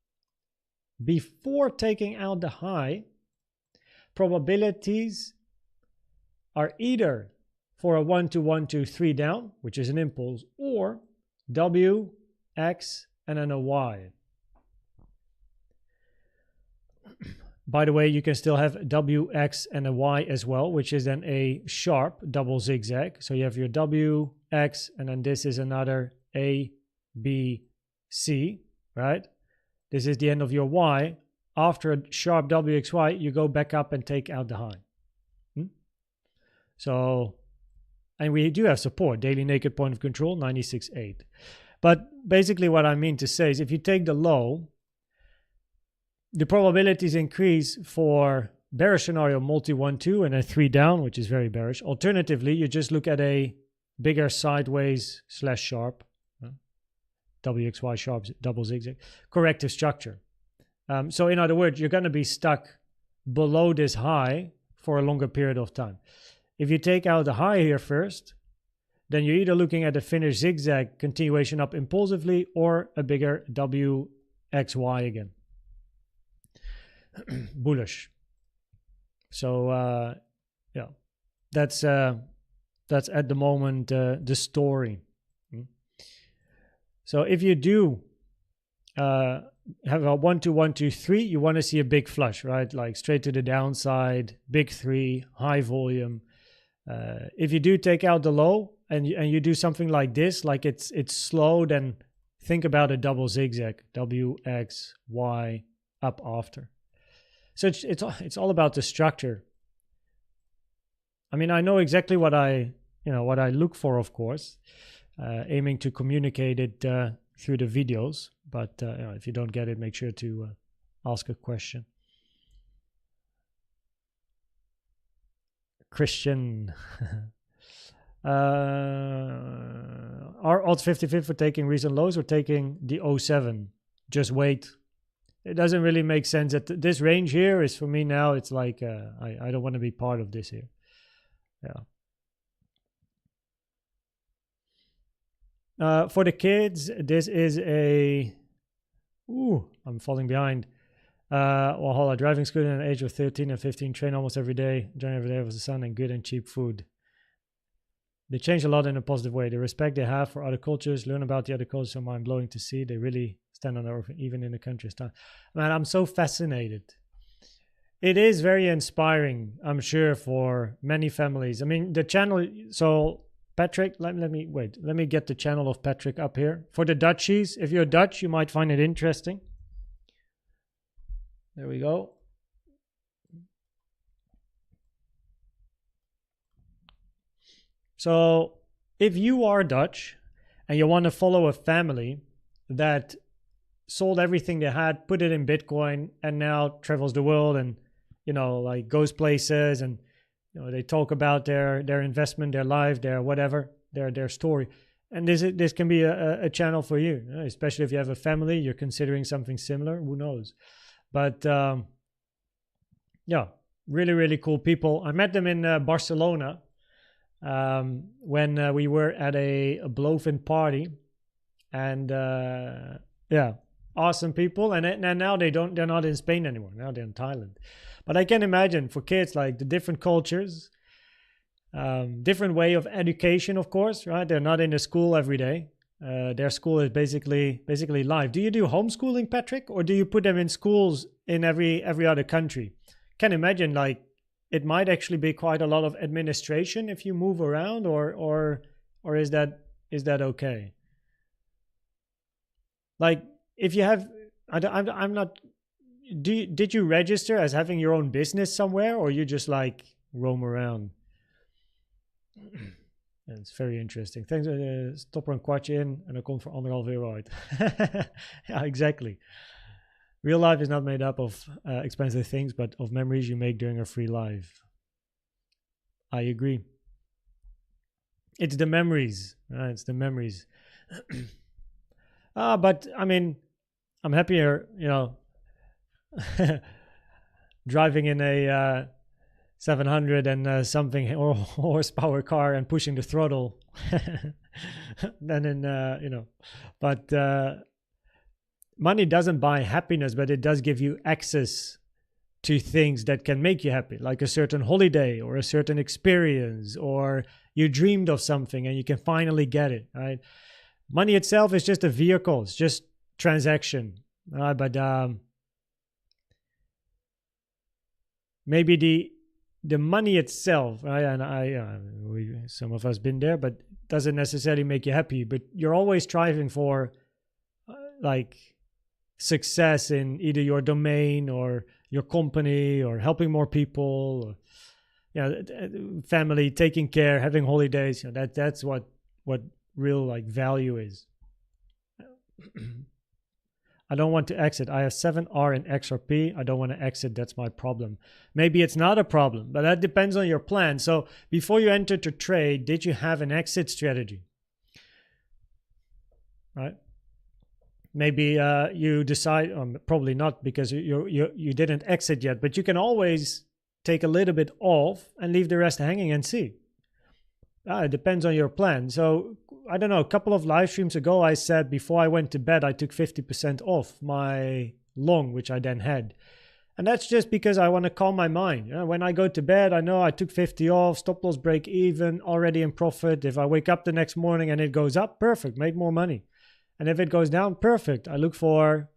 before taking out the high, probabilities are either for a 1 2 1 2 3 down, which is an impulse, or W, X, and then a Y. By the way, you can still have W, X, and a Y as well, which is then a sharp double zigzag. So you have your W, X, and then this is another A, B, C, right? This is the end of your Y. After a sharp WXY, you go back up and take out the high. So, and we do have support, daily naked point of control, 96.8. But basically what I mean to say is if you take the low, the probabilities increase for bearish scenario multi 1-2 and a 3 down, which is very bearish. Alternatively, you just look at a bigger sideways / sharp, WXY sharp double zigzag, corrective structure. So in other words, you're going to be stuck below this high for a longer period of time. If you take out the high here first, then you're either looking at a finished zigzag continuation up impulsively or a bigger WXY again. Bullish. So yeah, that's at the moment the story. So if you do have a 1 2 1 2 3, you want to see a big flush, right? Like straight to the downside, big 3, high volume. If you do take out the low and you do something like this, like it's slow, then think about a double zigzag, W, X, Y, up after. So it's all about the structure. I mean, I know exactly what I look for, of course, aiming to communicate it through the videos. But if you don't get it, make sure to ask a question. Christian. Are odds 50-50 for taking recent lows or taking the 07? Just wait. It doesn't really make sense. That this range here is for me now. It's like I don't want to be part of this here. Yeah. For the kids, this is a. Ooh, I'm falling behind. Well, hold on. Driving school at the age of 13 and 15. Train almost every day. Join every day with the sun and good and cheap food. They change a lot in a positive way. The respect they have for other cultures, learn about the other cultures, are mind-blowing to see. They really stand on their own, even in the countryside. Man, I'm so fascinated. It is very inspiring, I'm sure, for many families. I mean, the channel, so Patrick, let me get the channel of Patrick up here. For the Dutchies, if you're Dutch, you might find it interesting. There we go. So if you are Dutch and you want to follow a family that sold everything they had, put it in Bitcoin, and now travels the world and, like goes places, and, they talk about their investment, their life, their whatever, their story. And this can be a channel for you, especially if you have a family, you're considering something similar, who knows? But yeah, really, really cool people. I met them in Barcelona. When we were at a Blovin party, and yeah, awesome people. And now they're not in Spain anymore. Now they're in Thailand. But I can imagine for kids, like the different cultures, different way of education, of course, right? They're not in a school every day. Their school is basically live. Do you do homeschooling, Patrick, or do you put them in schools in every other country? Can imagine, like, it might actually be quite a lot of administration if you move around, or is that okay? Like, if you have, I'm not. Did you register as having your own business somewhere, or you just like roam around? It's very interesting. Thanks. Stop er een kwartje in en dan komt voor 1,5 euro uit. Yeah, exactly. Real life is not made up of expensive things, but of memories you make during a free life. I agree. It's the memories. It's the memories. But I mean, I'm happier, driving in a 700 and something horsepower car and pushing the throttle than in, but money doesn't buy happiness, but it does give you access to things that can make you happy, like a certain holiday or a certain experience, or you dreamed of something and you can finally get it, right? Money itself is just a vehicle. It's just transaction. But maybe the money itself, right? And some of us been there, but doesn't necessarily make you happy. But you're always striving for like success in either your domain or your company, or helping more people, or family, taking care, having holidays. That's what real like value is. I don't want to exit. I have 7R in XRP. I don't want to exit. That's my problem. Maybe it's not a problem, but that depends on your plan. So before you enter to trade, did you have an exit strategy? Right? Maybe you decide, probably not, because you didn't exit yet, but you can always take a little bit off and leave the rest hanging and see. It depends on your plan. So I don't know, a couple of live streams ago, I said before I went to bed, I took 50% off my long, which I then had. And that's just because I want to calm my mind. When I go to bed, I know I took 50 off, stop loss break even, already in profit. If I wake up the next morning and it goes up, perfect, made more money. And if it goes down, perfect. I look for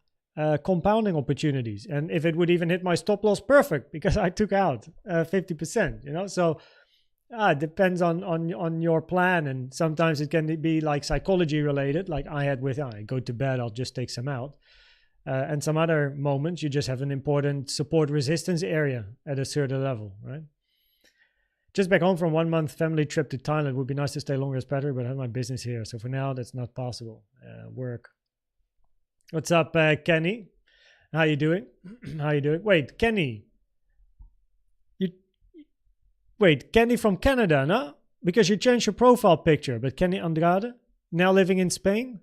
compounding opportunities. And if it would even hit my stop loss, perfect, because I took out 50%, So it depends on your plan, and sometimes it can be like psychology related, like I had with I go to bed, I'll just take some out. And some other moments, you just have an important support resistance area at a certain level, right? Just back home from 1 month family trip to Thailand. Would be nice to stay longer as better, but I have my business here. So for now, that's not possible. Work. What's up, Kenny? How you doing? How you doing? Wait, Kenny. Wait, Kenny from Canada, no? Because you changed your profile picture. But Kenny Andrade, now living in Spain?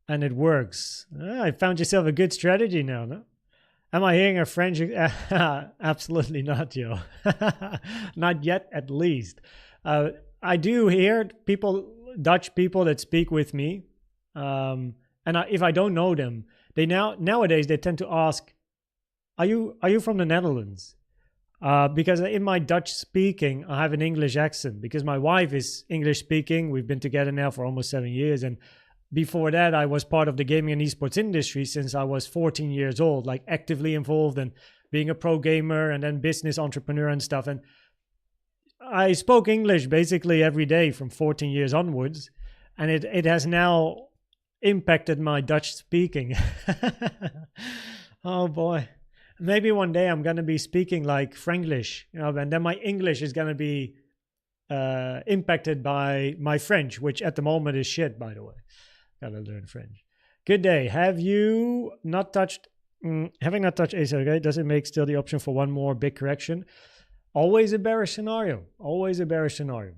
And it works. I found yourself a good strategy now, no? Am I hearing a French? Absolutely not, Joe. Not yet, at least. I do hear Dutch people that speak with me. If I don't know them, nowadays they tend to ask, Are you from the Netherlands? Because in my Dutch speaking, I have an English accent because my wife is English speaking. We've been together now for almost 7 years. And before that, I was part of the gaming and esports industry since I was 14 years old, like actively involved in being a pro gamer and then business entrepreneur and stuff. And I spoke English basically every day from 14 years onwards. And it has now impacted my Dutch speaking. Oh boy. Maybe one day I'm going to be speaking like Franglish, and then my English is going to be impacted by my French, which at the moment is shit, by the way. Gotta learn French. Good day. Having not touched ASA, okay? Does it make still the option for one more big correction? Always a bearish scenario. Always a bearish scenario.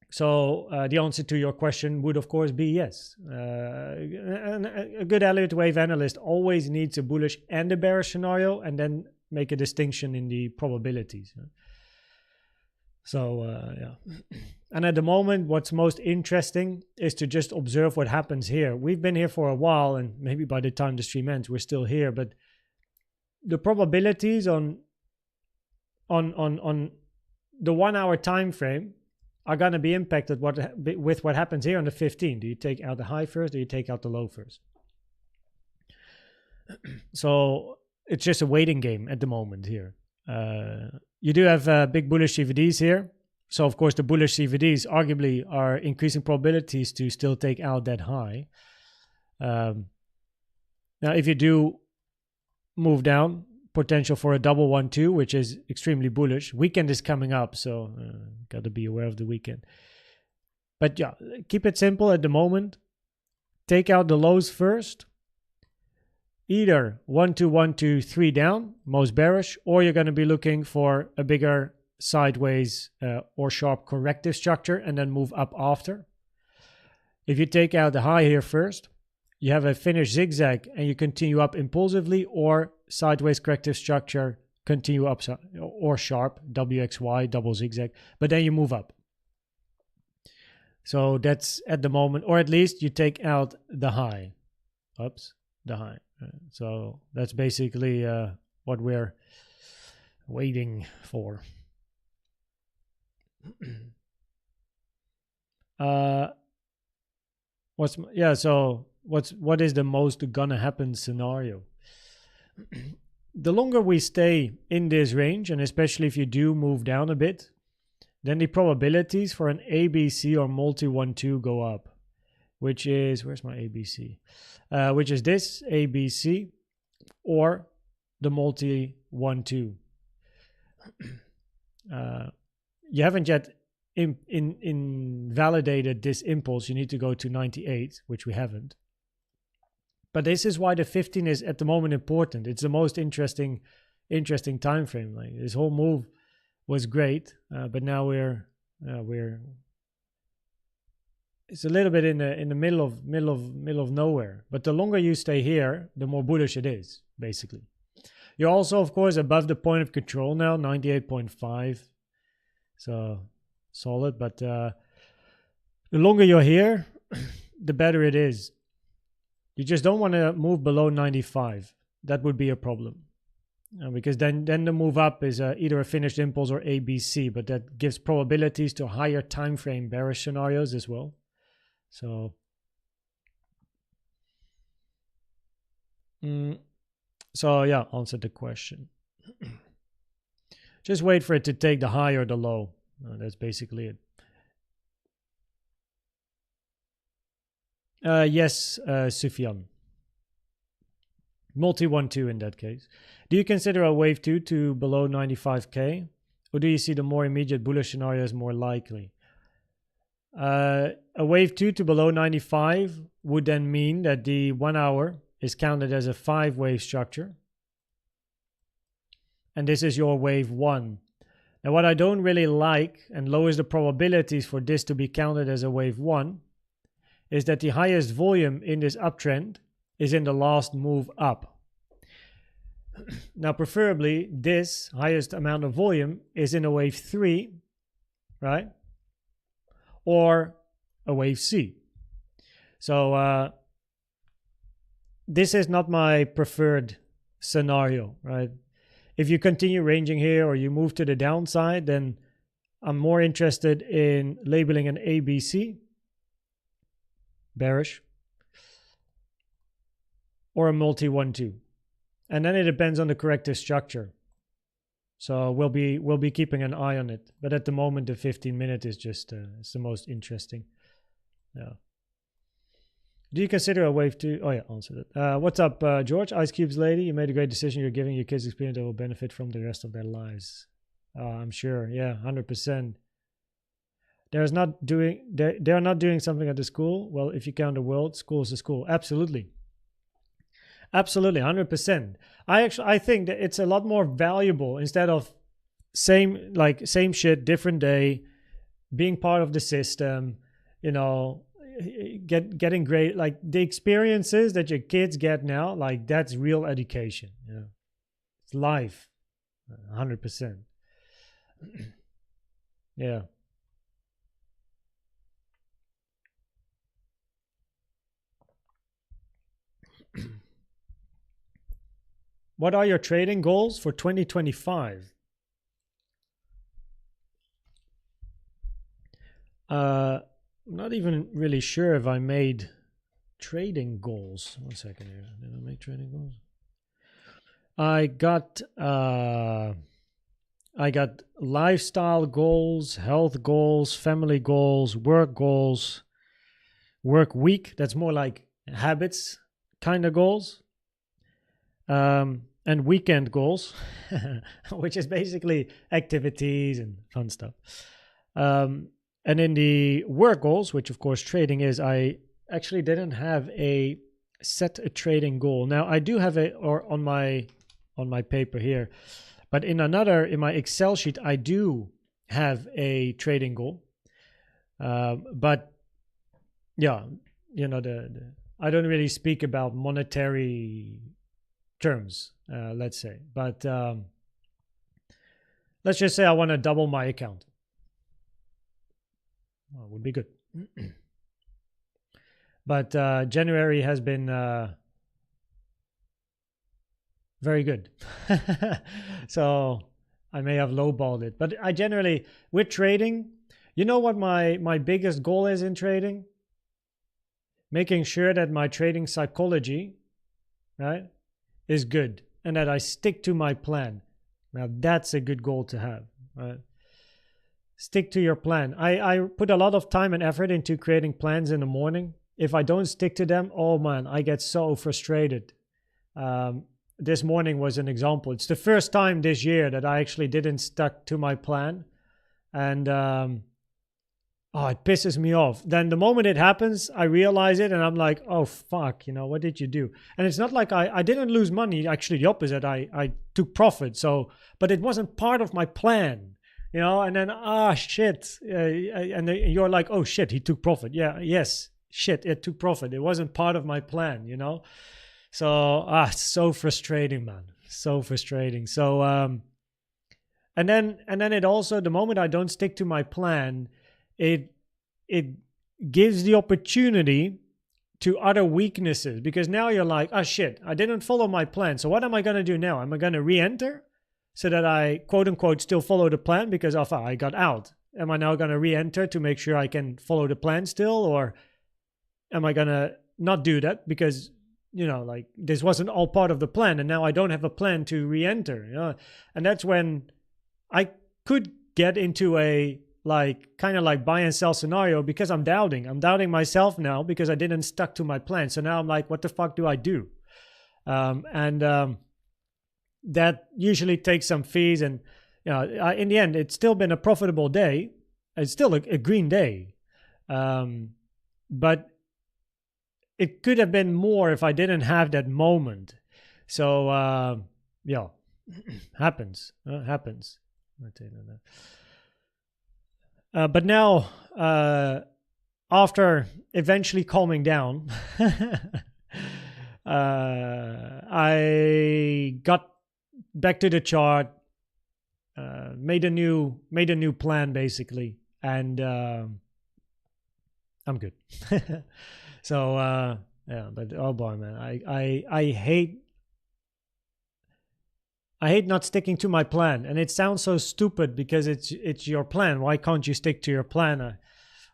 So the answer to your question would, of course, be yes. A good Elliott wave analyst always needs a bullish and a bearish scenario, and then make a distinction in the probabilities. So, yeah. And at the moment, what's most interesting is to just observe what happens here. We've been here for a while, and maybe by the time the stream ends, we're still here. But the probabilities on the 1 hour time frame are going to be impacted with what happens here on the 15. Do you take out the high first, or do you take out the low first? So it's just a waiting game at the moment here. You do have big bullish CVDs here. So of course the bullish CVDs arguably are increasing probabilities to still take out that high. Now if you do move down, potential for a double 1-2, which is extremely bullish. Weekend is coming up, so got to be aware of the weekend. But yeah, keep it simple at the moment. Take out the lows first. Either 1-2, 1-2, 3 down, most bearish, or you're going to be looking for a bigger sideways or sharp corrective structure and then move up after. If you take out the high here first, you have a finish zigzag and you continue up impulsively, or sideways corrective structure, continue up, or sharp, WXY, double zigzag, but then you move up. So that's at the moment, or at least you take out the high. Oops, the high. So that's basically what we're waiting for. What is the most gonna happen scenario? The longer we stay in this range, and especially if you do move down a bit, then the probabilities for an ABC or multi 1-2 go up, which is, where's my ABC? Which is this ABC or the multi 1-2. You haven't yet invalidated this impulse. You need to go to 98, which we haven't. But this is why the 15 is at the moment important. It's the most interesting time frame. Like, this whole move was great, but now we're it's a little bit in the middle of nowhere. But the longer you stay here, the more bullish it is, basically. You're also, of course, above the point of control now, 98.5. So solid, but the longer you're here, the better it is. You just don't want to move below 95. That would be a problem. Because then the move up is either a finished impulse or ABC, but that gives probabilities to higher time frame bearish scenarios as well. So yeah, answer the question. Just wait for it to take the high or the low. That's basically it. Yes, Sufyan. Multi 1-2 in that case. Do you consider a wave 2 to below 95k? Or do you see the more immediate bullish scenario as more likely? A wave 2 to below 95 would then mean that the 1 hour is counted as a 5-wave structure. And this is your wave 1. Now, what I don't really like and lowers the probabilities for this to be counted as a wave 1 is that the highest volume in this uptrend is in the last move up. Now, preferably, this highest amount of volume is in a wave 3, right? Or a wave C. So this is not my preferred scenario, right? If you continue ranging here or you move to the downside, then I'm more interested in labeling an ABC, bearish, or a multi 1-2. And then it depends on the corrective structure. So we'll be keeping an eye on it. But at the moment, the 15-minute is just it's the most interesting. Yeah. Do you consider a wave 2? Oh yeah, answered it. What's up, George? Ice Cubes lady, you made a great decision. You're giving your kids experience that will benefit from the rest of their lives. I'm sure. Yeah, 100%. They are not doing something at the school. Well, if you count the world, school is a school. Absolutely. Absolutely, 100%. I think that it's a lot more valuable instead of same shit, different day, being part of the system, you know, getting great, like the experiences that your kids get now, like that's real education. Yeah, it's life, 100%. Yeah. What are your trading goals for 2025? I'm not even really sure if I made trading goals. 1 second here. Did I make trading goals? I got lifestyle goals, health goals, family goals, work week. That's more like habits kind of goals. And weekend goals, which is basically activities and fun stuff. And in the work goals, which of course trading is, I actually didn't have a trading goal. Now I do have on my paper here, but in my Excel sheet, I do have a trading goal. But yeah, you know, I don't really speak about monetary terms, let's say, but let's just say I want to double my account. Well, would be good. But January has been very good. So I may have lowballed it. But I generally, with trading, you know what my biggest goal is in trading? Making sure that my trading psychology, right, is good and that I stick to my plan. Now that's a good goal to have, right? Stick to your plan. I put a lot of time and effort into creating plans in the morning. If I don't stick to them, oh man, I get so frustrated. This morning was an example. It's the first time this year that I actually didn't stuck to my plan. And it pisses me off. Then the moment it happens, I realize it and I'm like, oh fuck, what did you do? And it's not like I didn't lose money. Actually, the opposite. I took profit. So, but it wasn't part of my plan. And then shit, and you're like, oh shit, he took profit. Yes, shit, it took profit. It wasn't part of my plan. So it's so frustrating, man, so frustrating. So and then it also, the moment I don't stick to my plan, it gives the opportunity to other weaknesses, because now you're like, oh shit, I didn't follow my plan. So what am I going to do now? Am I going to re-enter so that I, quote unquote, still follow the plan because I got out? Am I now going to re-enter to make sure I can follow the plan still? Or am I going to not do that because, like this wasn't all part of the plan and now I don't have a plan to re-enter? And that's when I could get into a kind of like buy and sell scenario, because I'm doubting myself now because I didn't stuck to my plan. So now I'm like, what the fuck do I do? That usually takes some fees, and in the end, it's still been a profitable day. It's still a green day, but it could have been more if I didn't have that moment. So happens. But now, after eventually calming down, I got back to the chart, made a new plan basically, and I'm good. So but oh boy, man, I hate not sticking to my plan, and it sounds so stupid because it's your plan. Why can't you stick to your plan?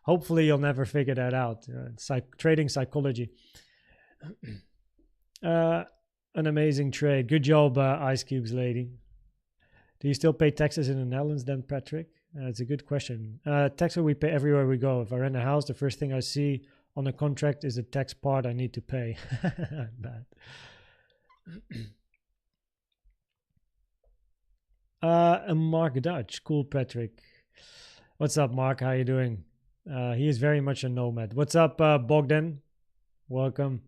Hopefully, you'll never figure that out. Trading psychology. An amazing trade. Good job, Ice Cubes lady. Do you still pay taxes in the Netherlands then, Patrick? It's a good question. Taxes we pay everywhere we go. If I rent a house, the first thing I see on the contract is the tax part I need to pay. Bad. And Mark Dutch. Cool, Patrick. What's up, Mark? How you doing? He is very much a nomad. What's up, Bogdan? Welcome.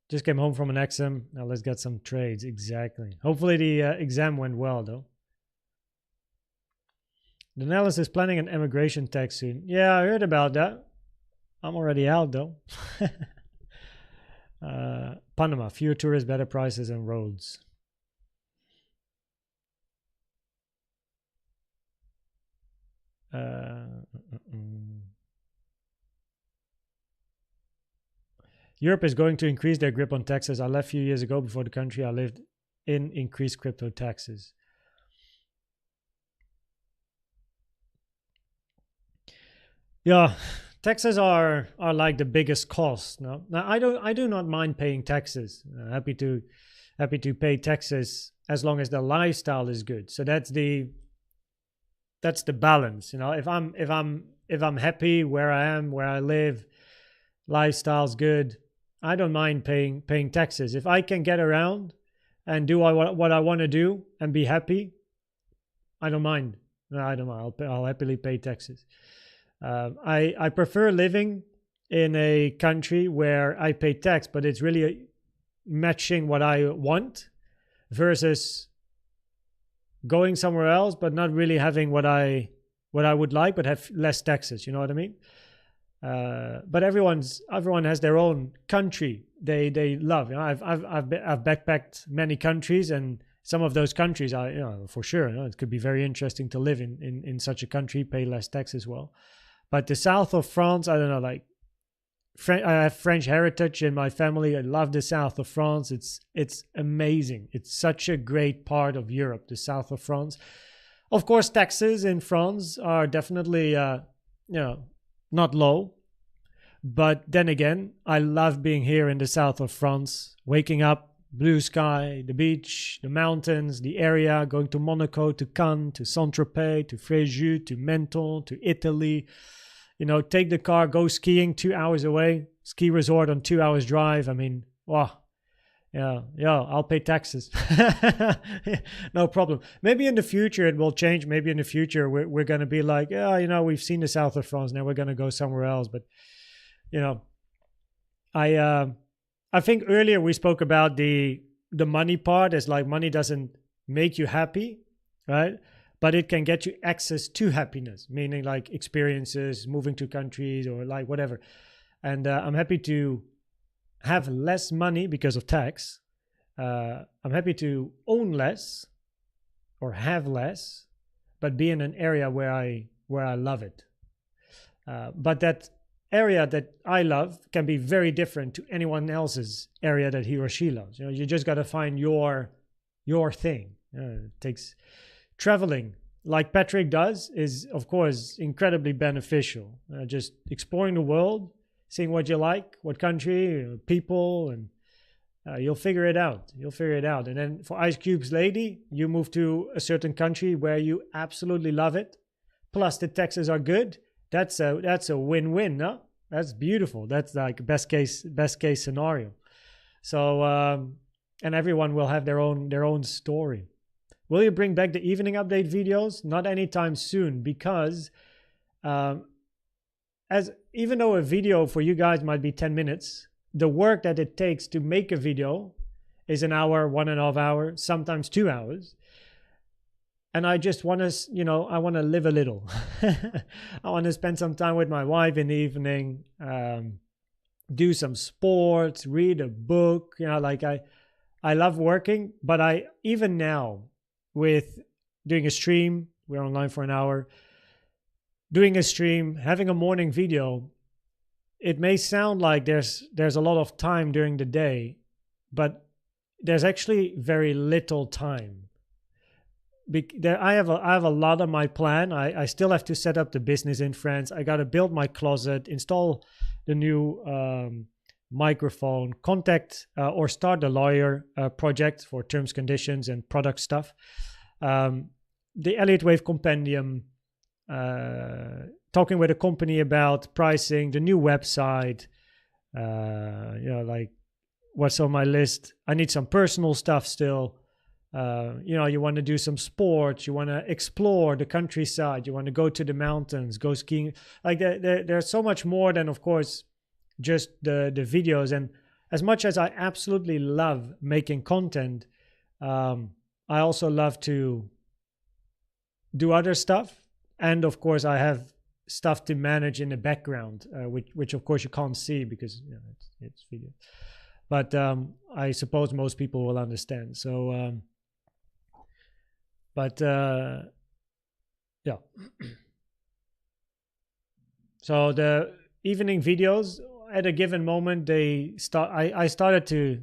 Just came home from an exam. Now let's get some trades. Exactly. Hopefully the exam went well, though. The Netherlands is planning an immigration tax soon. Yeah, I heard about that. I'm already out, though. Panama. Fewer tourists, better prices, and roads. Europe is going to increase their grip on taxes. I left a few years ago. Before the country I lived in increased crypto taxes. Yeah, taxes are like the biggest cost. No? Now I do not mind paying taxes. Happy to pay taxes as long as the lifestyle is good. So that's the balance. If I'm happy where I am, where I live, lifestyle's good, I don't mind paying taxes. If I can get around and do what I want to do and be happy, I don't mind. No, I don't mind. I'll happily pay taxes. I prefer living in a country where I pay tax, but it's really matching what I want, versus going somewhere else but not really having what I would like, but have less taxes. You know what I mean? But everyone has their own country they love. I've backpacked many countries, and some of those countries are, for sure, it could be very interesting to live in such a country, pay less tax as well. But the south of France, I don't know, like I have French heritage in my family. I love the south of France. It's amazing. It's such a great part of Europe, the south of France. Of course, taxes in France are definitely, not low. But then again, I love being here in the south of France, waking up, blue sky, the beach, the mountains, the area, going to Monaco, to Cannes, to Saint-Tropez, to Fréjus, to Menton, to Italy. Take the car, go skiing 2 hours away, ski resort on 2 hours drive. I mean, wow. Yeah, I'll pay taxes. No problem. Maybe in the future it will change. Maybe in the future we're going to be like, we've seen the south of France. Now we're going to go somewhere else. But, I think earlier we spoke about the money part. It's like money doesn't make you happy, right? But it can get you access to happiness, meaning like experiences, moving to countries or like whatever. And I'm happy to have less money because of tax. I'm happy to own less or have less, but be in an area where I love it. But that area that I love can be very different to anyone else's area that he or she loves. You just got to find your thing. It takes traveling, like Patrick does, is of course incredibly beneficial. Just exploring the world, seeing what you like, what country, people, and you'll figure it out. And then for Ice Cube's lady, you move to a certain country where you absolutely love it. Plus the taxes are good. That's a win-win, no? That's beautiful. That's like best case scenario. So and everyone will have their own story. Will you bring back the evening update videos? Not anytime soon, because even though a video for you guys might be 10 minutes, the work that it takes to make a video is an hour, 1.5 hours, sometimes 2 hours. And I just want to, I want to live a little. I want to spend some time with my wife in the evening, do some sports, read a book. I love working, but even now with doing a stream, we're online for an hour, doing a stream, having a morning video, it may sound like there's a lot of time during the day, but there's actually very little time. I have a lot on my plan. I still have to set up the business in France. I got to build my closet, install the new microphone, contact or start the lawyer project for terms, conditions, and product stuff. The Elliott Wave Compendium, talking with a company about pricing, the new website, like what's on my list. I need some personal stuff still. You want to do some sports, you want to explore the countryside, you want to go to the mountains, go skiing. Like there's so much more than, of course, just the videos. And as much as I absolutely love making content, I also love to do other stuff. And of course, I have stuff to manage in the background, which of course you can't see because it's video. But I suppose most people will understand. So. Yeah. So the evening videos, at a given moment, it started to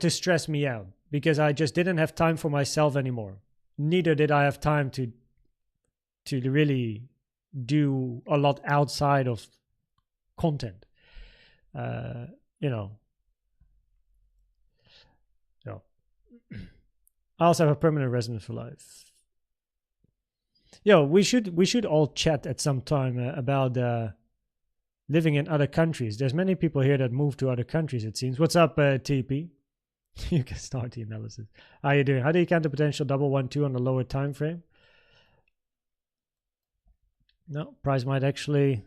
stress me out because I just didn't have time for myself anymore. Neither did I have time to really do a lot outside of content. I also have a permanent residence for life. We should all chat at some time about living in other countries. There's many people here that move to other countries, it seems. What's up, TP? You can start the analysis. How you doing? How do you count the potential 112 on the lower time frame? No, price might actually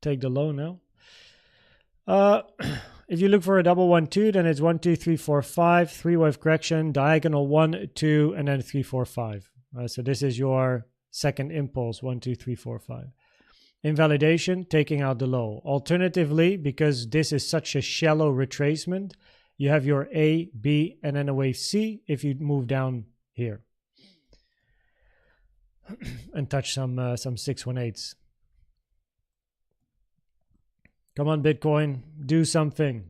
take the low now. If you look for a 112, then it's 1, 2, 3, 4, 5, 3-wave correction, diagonal 1, 2, and then 3, 4, 5. So this is your second impulse, 1, 2, 3, 4, 5. Invalidation, taking out the low. Alternatively, because this is such a shallow retracement, you have your A, B, and then a wave C if you move down here. and touch some 618s. Come on, Bitcoin, do something.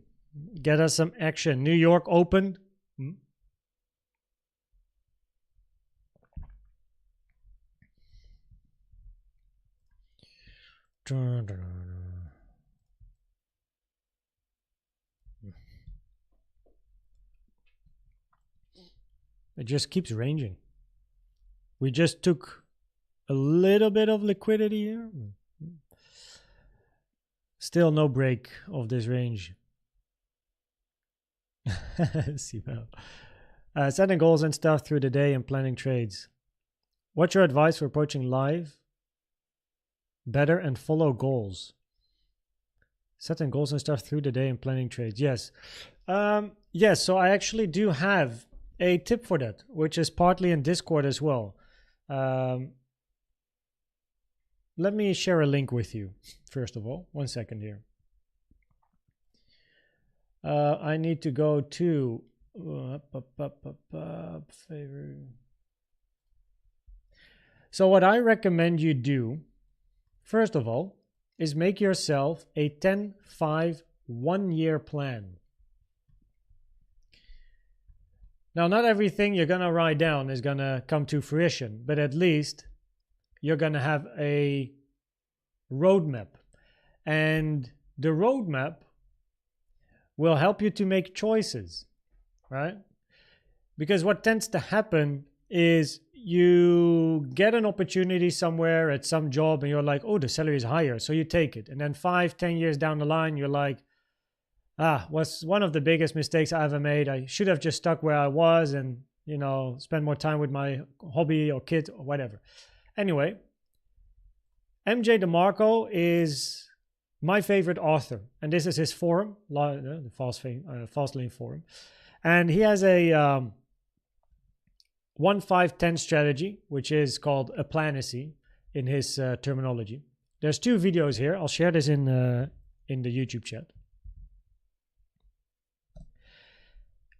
Get us some action. New York opened. It just keeps ranging. We just took a little bit of liquidity here. Still no break of this range. Setting goals and stuff through the day and planning trades. What's your advice for approaching live better and follow goals? Setting goals and stuff through the day and planning trades. Yes. Yes, so I actually do have a tip for that, which is partly in Discord as well. Let me share a link with you, first of all. 1 second here. I need to go to favorite. So what I recommend you do, first of all, is make yourself a 10-5 1-year plan. Now, not everything you're going to write down is going to come to fruition, but at least you're going to have a roadmap. And the roadmap will help you to make choices, right? Because what tends to happen is you get an opportunity somewhere at some job and you're like, oh, the salary is higher, so you take it. And then 5-10 years down the line, you're like, was one of the biggest mistakes I ever made. I should have just stuck where I was and, you know, spend more time with my hobby or kids or whatever. Anyway, MJ DeMarco is my favorite author, and this is his forum, the Fastlane forum, and he has a 1-5-10 strategy, which is called a planacy in his terminology. There's 2 videos here. I'll share this in the YouTube chat.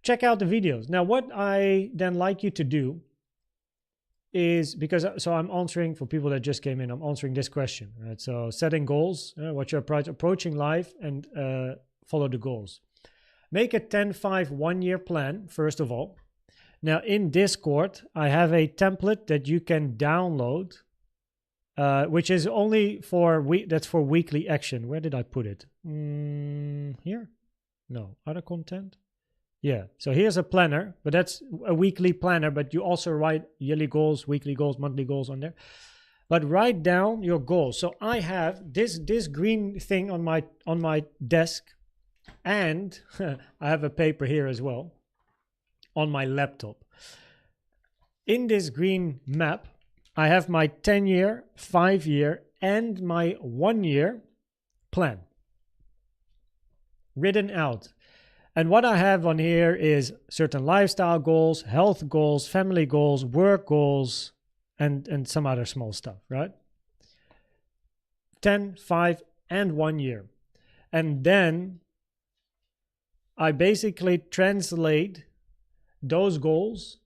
Check out the videos. Now, what I then like you to do is, so I'm answering for people that just came in, I'm answering this question, right? So setting goals, what you're approaching life, and follow the goals. Make a 10-5 1-year plan, first of all. Now in Discord, I have a template that you can download, which is only that's for weekly action. Where did I put it? Here? No, other content? Yeah, so here's a planner, but that's a weekly planner, but you also write yearly goals, weekly goals, monthly goals on there. But write down your goals. So I have this green thing on my desk, and I have a paper here as well on my laptop. In this green map, I have my 10-year, 5-year, and my 1-year plan written out. And what I have on here is certain lifestyle goals, health goals, family goals, work goals, and some other small stuff, right? 10, 5, and 1 year. And then I basically translate those goals,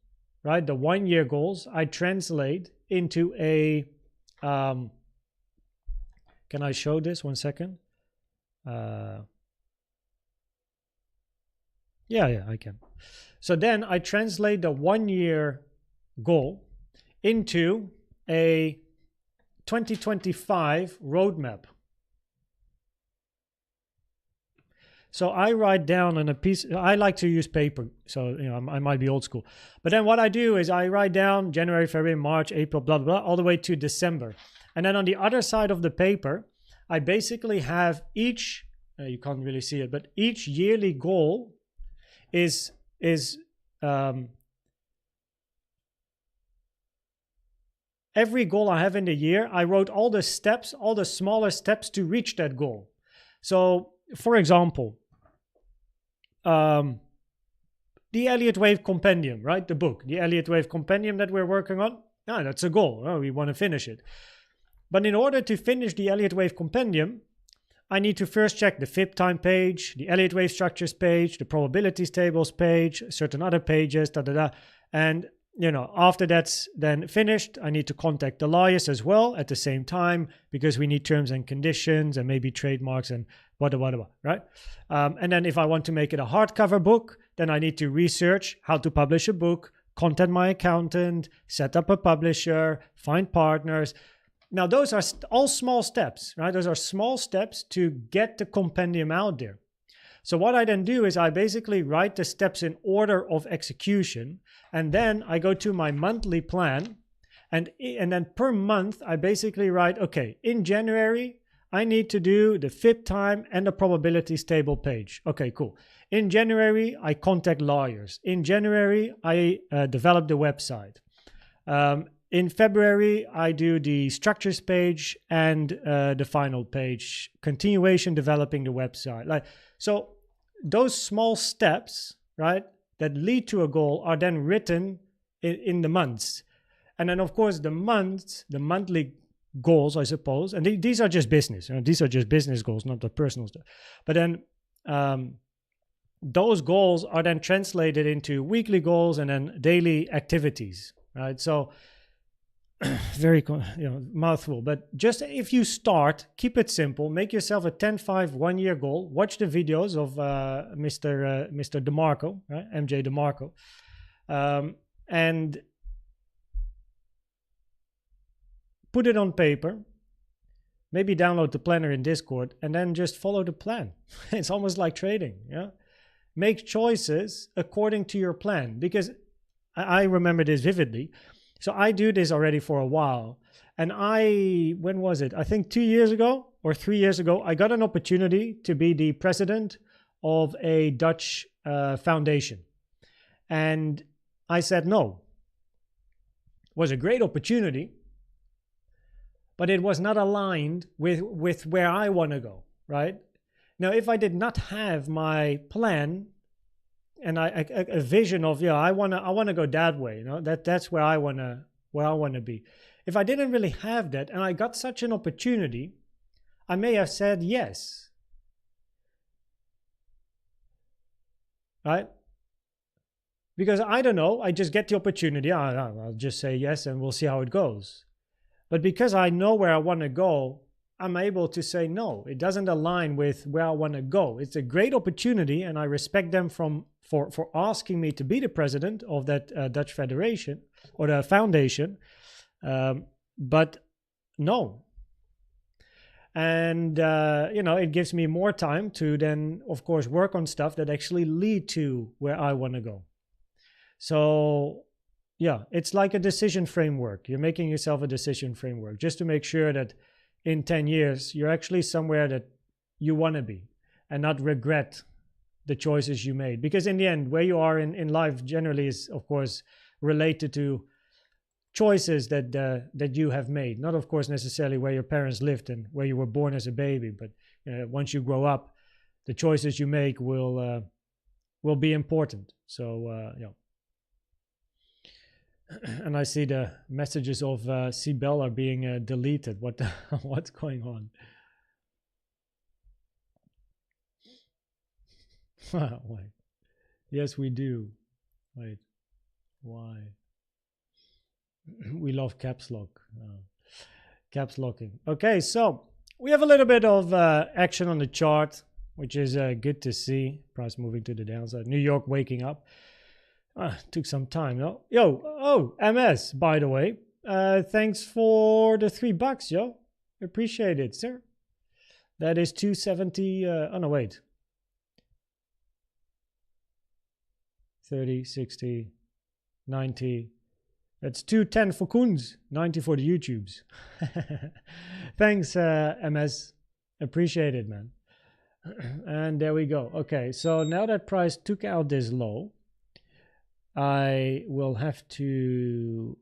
right? The 1-year goals, I translate into a, can I show this 1 second? Yeah, I can. So then I translate the 1-year goal into a 2025 roadmap. So I write down on a piece, I like to use paper, so I might be old school. But then what I do is I write down January, February, March, April, blah, blah, blah, all the way to December. And then on the other side of the paper, I basically have each, you can't really see it, but each yearly goal is every goal I have in the year, I wrote all the steps, all the smaller steps to reach that goal. So, for example, the Elliott Wave Compendium, right? The book, the Elliott Wave Compendium that we're working on. That's a goal. We want to finish it. But in order to finish the Elliott Wave Compendium, I need to first check the FIB time page, the Elliott Wave structures page, the probabilities tables page, certain other pages, and you know, after that's then finished, I need to contact the lawyers as well at the same time, because we need terms and conditions and maybe trademarks and whatever, right? And then if I want to make it a hardcover book, then I need to research how to publish a book, contact my accountant, set up a publisher, find partners. Now, those are all small steps, right? Those are small steps to get the compendium out there. So what I then do is I basically write the steps in order of execution, and then I go to my monthly plan, and then per month I basically write, okay, in January I need to do the FIP time and the probabilities table page. Okay, cool. In January I contact lawyers. In January I develop the website. In February I do the structures page and the final page, continuation developing the website. So those small steps, right, that lead to a goal are then written in the months. And then, of course, the monthly goals, I suppose, and these are just business. You know, these are just business goals, not the personal stuff. But then those goals are then translated into weekly goals and then daily activities, right? So very, mouthful, but just if you start, keep it simple, make yourself a 10-5 1-year goal, watch the videos of Mr. DeMarco, right? MJ DeMarco, and put it on paper, maybe download the planner in Discord, and then just follow the plan. It's almost like trading, yeah? Make choices according to your plan, because I remember this vividly. So I do this already for a while. And when was it? I think 2 years ago or 3 years ago, I got an opportunity to be the president of a Dutch foundation. And I said no. It was a great opportunity, but it was not aligned with where I want to go, right? Now, if I did not have my plan and a vision of, I want to go that way, that's where I want to be. If I didn't really have that and I got such an opportunity, I may have said yes, right? Because I don't know, I just get the opportunity, I'll just say yes and we'll see how it goes. But because I know where I want to go, I'm able to say no, it doesn't align with where I want to go. It's a great opportunity, and I respect them for asking me to be the president of that Dutch federation or the foundation, but no. And it gives me more time to then, of course, work on stuff that actually lead to where I want to go. So yeah, it's like a decision framework. You're making yourself a decision framework just to make sure that in 10 years, you're actually somewhere that you want to be and not regret the choices you made. Because in the end, where you are in life generally is, of course, related to choices that you have made. Not, of course, necessarily where your parents lived and where you were born as a baby. But once you grow up, the choices you make will be important. So, And I see the messages of Sibel are being deleted. What's going on? Wait. Yes, we do. Wait. Why? We love caps lock. Caps locking. Okay, so we have a little bit of action on the chart, which is good to see. Price moving to the downside. New York waking up. Took some time, no? MS, by the way. Thanks for the $3, yo. Appreciate it, sir. That is 270. Oh, no, wait. 30, 60, 90. That's 210 for Koens, 90 for the YouTubes. Thanks, MS. Appreciate it, man. And there we go. Okay, so now that price took out this low, I will have to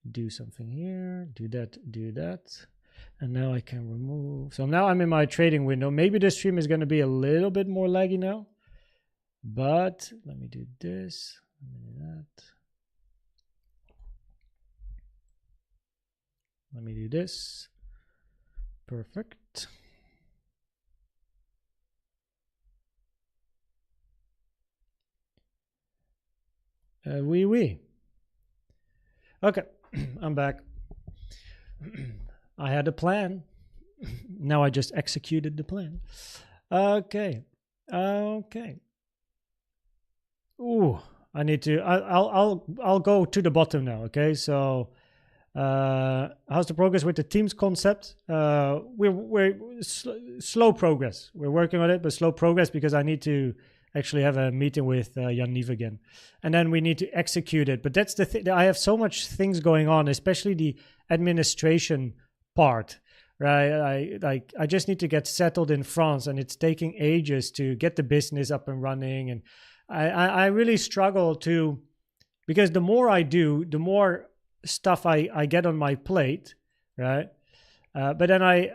do something here, do that. And now I can remove. So now I'm in my trading window. Maybe the stream is going to be a little bit more laggy now. But let me do this. Let me do that. Let me do this. Perfect. Oui. Okay, I'm back. I had a plan. Now I just executed the plan. Okay. Okay. Ooh, I need to. I'll go to the bottom now. Okay, so how's the progress with the Teams concept? We're slow progress. We're working on it, but slow progress because I need to actually have a meeting with Yaniv again, and then we need to execute it. But that's the thing. I have so much things going on, especially the administration part. Right, I just need to get settled in France, and it's taking ages to get the business up and running, and I really struggle to, because the more I do, the more stuff I get on my plate, right? But then I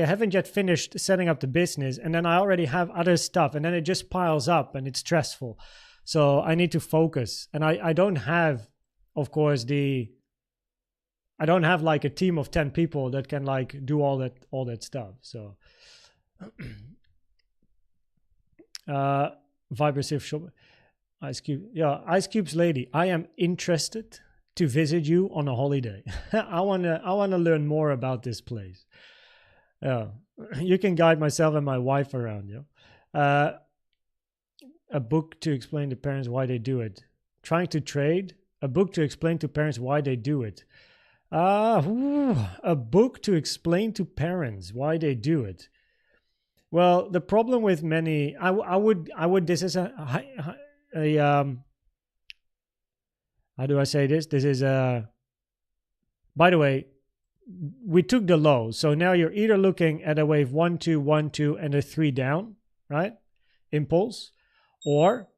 haven't yet finished setting up the business, and then I already have other stuff, and then it just piles up and it's stressful. So I need to focus, and I don't have, of course, I don't have like a team of 10 people that can like do all that stuff. So Vibrasive shop. Ice Cube. Yeah, Ice Cube's lady. I am interested to visit you on a holiday. I wanna learn more about this place. Yeah. You can guide myself and my wife around, yeah. A book to explain to parents why they do it. Trying to trade. A book to explain to parents why they do it. A book to explain to parents why they do it. Well, the problem with many, I would. This is a how do I say this? This is a. By the way, we took the low, so now you're either looking at a wave 1 2 1 2 and a 3 down, right? Impulse, or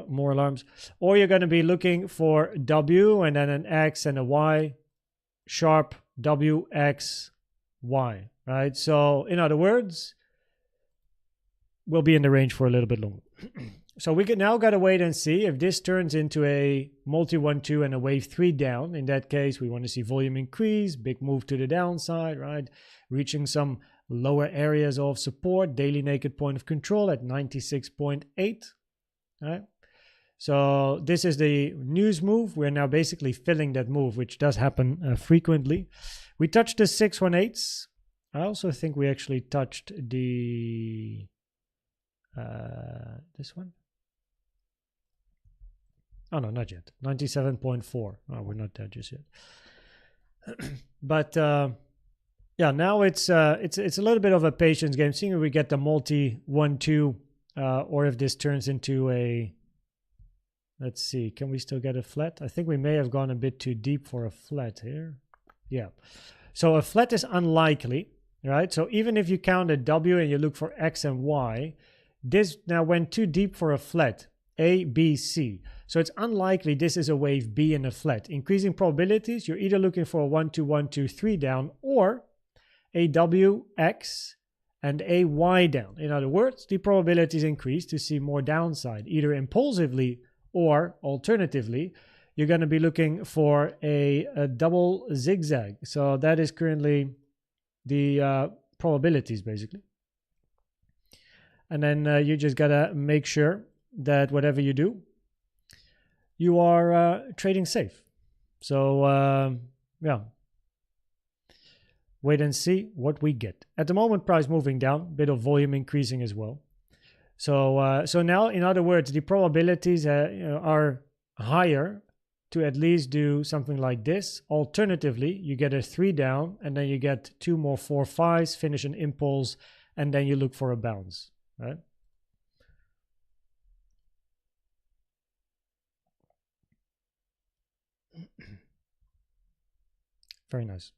more alarms, or you're going to be looking for W and then an X and a Y, sharp W X Y, right? So in other words, we'll be in the range for a little bit longer. So we can now got to wait and see if this turns into a multi 1-2 and a wave 3 down. In that case, we want to see volume increase, big move to the downside, right? Reaching some lower areas of support, daily naked point of control at 96.8, right? So this is the news move. We're now basically filling that move, which does happen frequently. We touched the 618s. I also think we actually touched the this one. Oh no, not yet. 97.4. Oh, we're not there just yet. But yeah, now it's a little bit of a patience game. Seeing if we get the multi 1-2, or if this turns into a. Let's see, can we still get a flat? I think we may have gone a bit too deep for a flat here. Yeah. So a flat is unlikely, right? So even if you count a W and you look for X and Y, this now went too deep for a flat, A, B, C. So it's unlikely this is a wave B and a flat. Increasing probabilities, you're either looking for a 1-2, 1-2, 3 down, or a W, X, and a Y down. In other words, the probabilities increase to see more downside, either impulsively or alternatively, you're going to be looking for a double zigzag. So that is currently the probabilities, basically. And then you just got to make sure that whatever you do, you are trading safe. So, yeah. Wait and see what we get. At the moment, price moving down, bit of volume increasing as well. So now, in other words, the probabilities are higher to at least do something like this. Alternatively, you get a 3 down, and then you get 2 more 4-5s, finish an impulse, and then you look for a bounce, right? Very nice.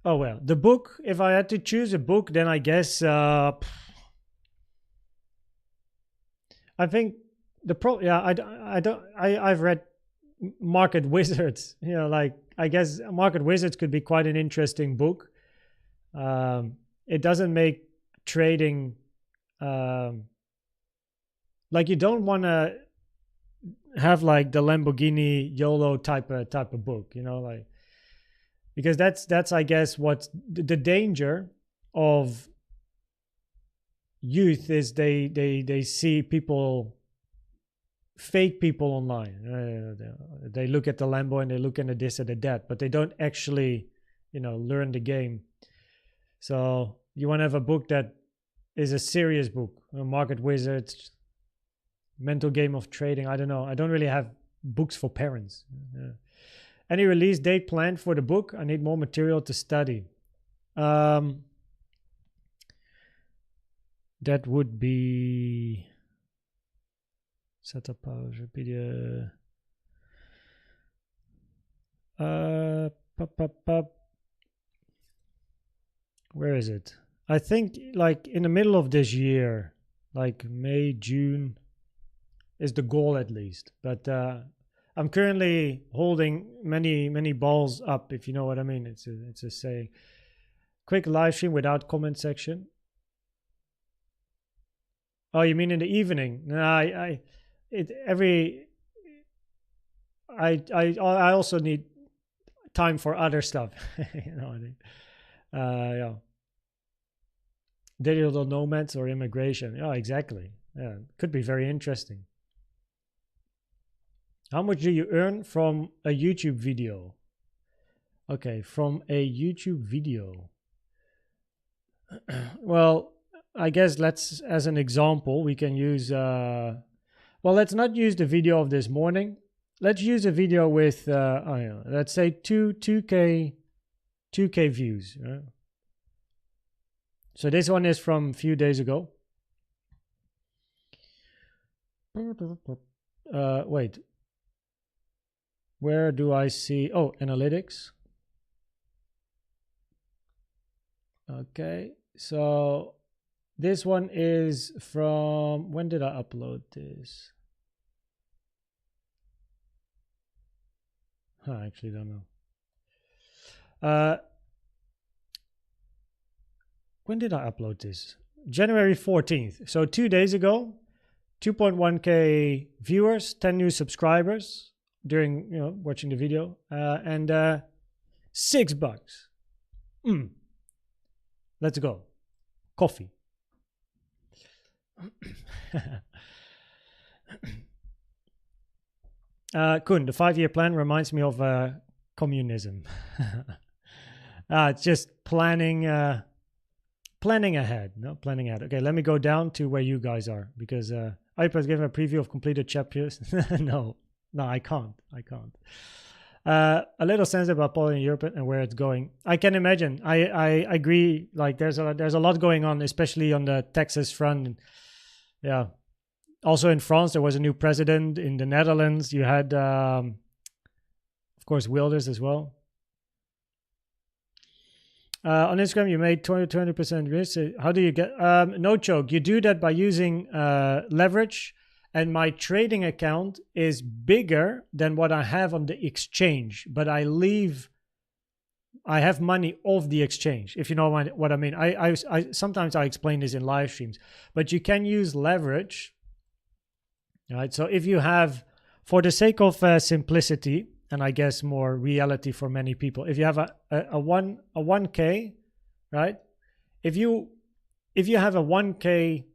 Oh well, the book. If I had to choose a book, then I guess I think I've read Market Wizards. You know, like I guess Market Wizards could be quite an interesting book. It doesn't make trading like you don't want to have like the Lamborghini YOLO type of book. You know, like. Because that's I guess what the danger of youth is they see people, fake people online. They look at the Lambo and they look at this and at that, but they don't actually, learn the game. So you want to have a book that is a serious book, Market Wizards, Mental Game of Trading. I don't know. I don't really have books for parents. Any release date planned for the book? I need more material to study. That would be setup pause, Wikipedia. Where is it? I think like in the middle of this year, like May, June is the goal at least. But I'm currently holding many balls up, if you know what I mean. It's a saying. Quick live stream without comment section. Oh, you mean in the evening? No, I also need time for other stuff. You know what I mean? Yeah. Digital nomads or immigration. Yeah, exactly. Yeah, could be very interesting. How much do you earn from a YouTube video? Okay, from a YouTube video. Well, I guess as an example, we can use, well, let's not use the video of this morning. Let's use a video with, let's say 2K views. Right? So this one is from a few days ago. Wait. Where do I see? Oh, analytics. Okay. So this one is from, when did I upload this? I actually don't know. When did I upload this? January 14th. So 2 days ago, 2.1K viewers, 10 new subscribers during, watching the video, and $6. Let's go. Coffee. Kun, the 5-year plan reminds me of communism. It's just planning ahead. Planning ahead. Okay, let me go down to where you guys are, because iPad's giving a preview of completed chapters. No, I can't. A little sense about Poland and Europe and where it's going. I can imagine. I agree. Like there's a lot going on, especially on the Texas front. Yeah. Also in France, there was a new president. In the Netherlands, you had, of course, Wilders as well. On Instagram, you made 20% risk. How do you get? No joke. You do that by using leverage. And my trading account is bigger than what I have on the exchange, but I have money off the exchange, if you know what I mean. I sometimes I explain this in live streams, but you can use leverage, right? So if you have, for the sake of simplicity, and I guess more reality for many people, if you have a 1K, right? If you have a 1K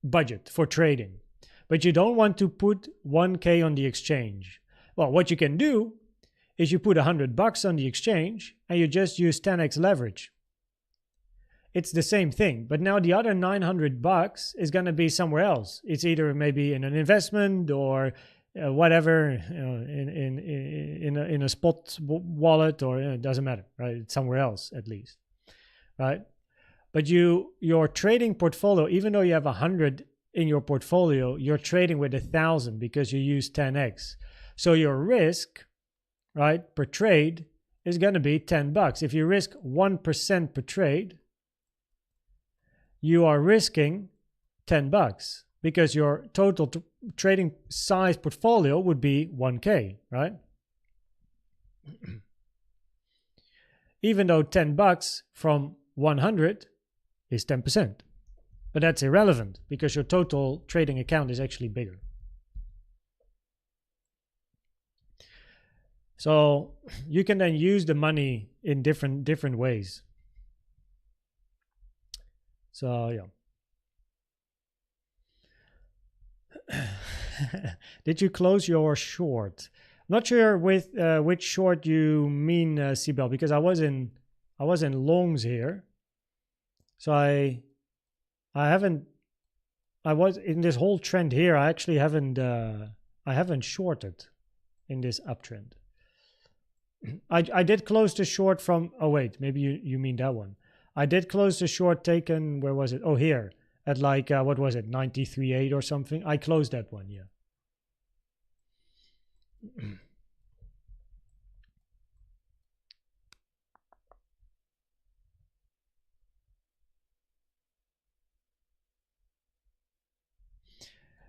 budget for trading, but you don't want to put 1K on the exchange, well, what you can do is you put $100 on the exchange and you just use 10x leverage. It's the same thing, but now the other $900 is going to be somewhere else. It's either maybe in an investment or whatever, in a spot wallet, or it doesn't matter, right? It's somewhere else at least, right? But your trading portfolio, even though you have 100 in your portfolio, you're trading with 1,000 because you use 10x. So your risk, right, per trade is going to be $10. If you risk 1% per trade, you are risking $10 because your total trading size portfolio would be 1K, right? Even though $10 from 100 is 10%. But that's irrelevant because your total trading account is actually bigger. So you can then use the money in different ways. So yeah. Did you close your short? I'm not sure with which short you mean, Sibel, because I was in longs here, so I haven't. I was in this whole trend here. I actually haven't. I haven't shorted in this uptrend. I did close the short from. Oh wait, maybe you mean that one. I did close the short taken. Where was it? Oh, here at like what was it, 93.8 or something. I closed that one. Yeah.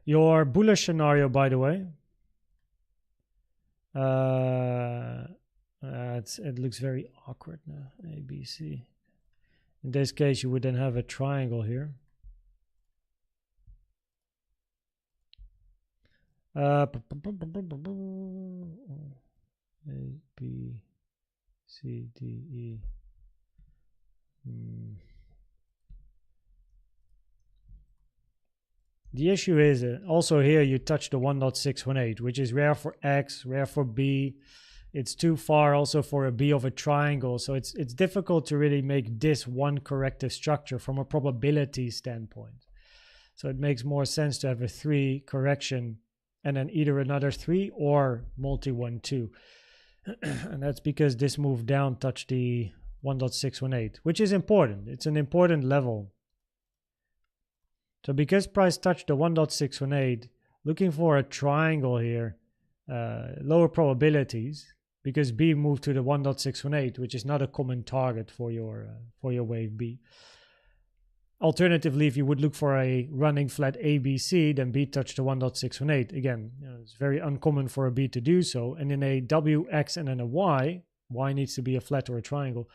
Your bullish scenario, by the way. It looks very awkward now. A, B, C. In this case, you would then have a triangle here. A, B, C, D, E. The issue is also here you touch the 1.618, which is rare for X, rare for B. It's too far also for a B of a triangle. So it's difficult to really make this one corrective structure from a probability standpoint. So it makes more sense to have a 3 correction and then either another 3 or multi 1, 2. And that's because this move down touched the 1.618, which is important. It's an important level. So because price touched the 1.618, looking for a triangle here, lower probabilities, because B moved to the 1.618, which is not a common target for your wave B. Alternatively, if you would look for a running flat ABC, then B touched the 1.618. Again, it's very uncommon for a B to do so. And in a W, X, and then a Y needs to be a flat or a triangle.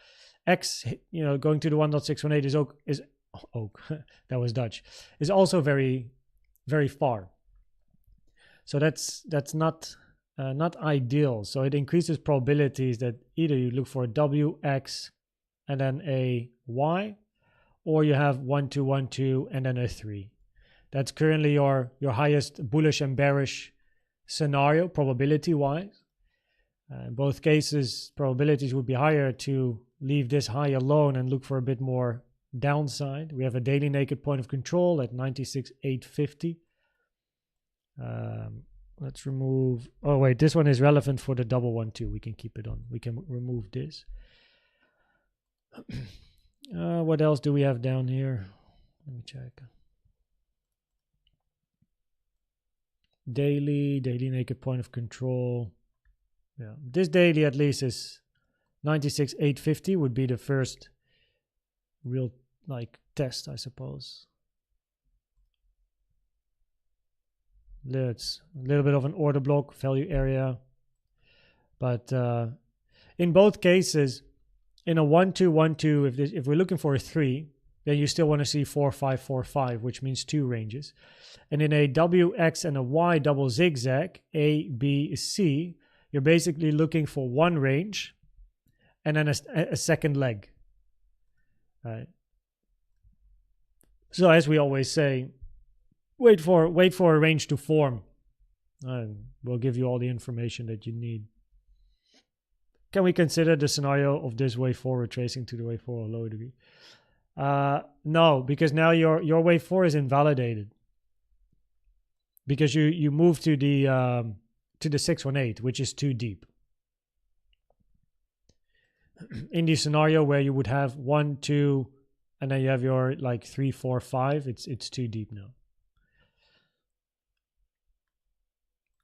X, going to the 1.618 is that was Dutch, is also very, very far. So that's not ideal. So it increases probabilities that either you look for a W, X, and then a Y, or you have 1, 2, 1, 2, and then a 3. That's currently your highest bullish and bearish scenario, probability-wise. In both cases, probabilities would be higher to leave this high alone and look for a bit more downside. We have a daily naked point of control at 96,850. Let's remove. Oh wait, this one is relevant for the double 1, 2. We can keep it on. We can remove this. What else do we have down here? Let me check. Daily naked point of control. Yeah, this daily at least is 96,850 would be the first real test, I suppose. It's a little bit of an order block value area, but in both cases, in a 1, 2, 1, 2, if we're looking for a 3, then you still want to see 4, 5, 4, 5, which means 2 ranges. And in a W, X, and a Y double zigzag, A, B, C, you're basically looking for one range and then a second leg. Right. So as we always say, wait for a range to form, and we'll give you all the information that you need. Can we consider the scenario of this wave 4 retracing to the wave 4 or lower degree? No, because now your wave 4 is invalidated because you move to the 618, which is too deep. In the scenario where you would have 1, 2, and then you have your 3, 4, 5, it's too deep now.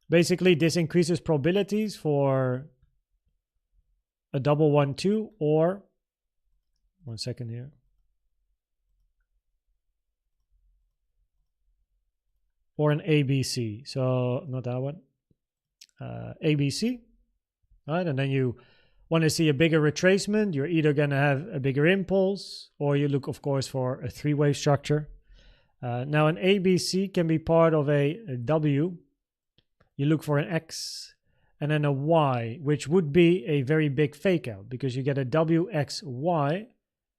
Basically, this increases probabilities for a double 1, 2, or 1 second here. Or an ABC. So not that one. ABC. Right, and then you want to see a bigger retracement. You're either going to have a bigger impulse, or you look, of course, for a 3-wave structure. Now, an ABC can be part of a W. You look for an X and then a Y, which would be a very big fake out because you get a W, X, Y,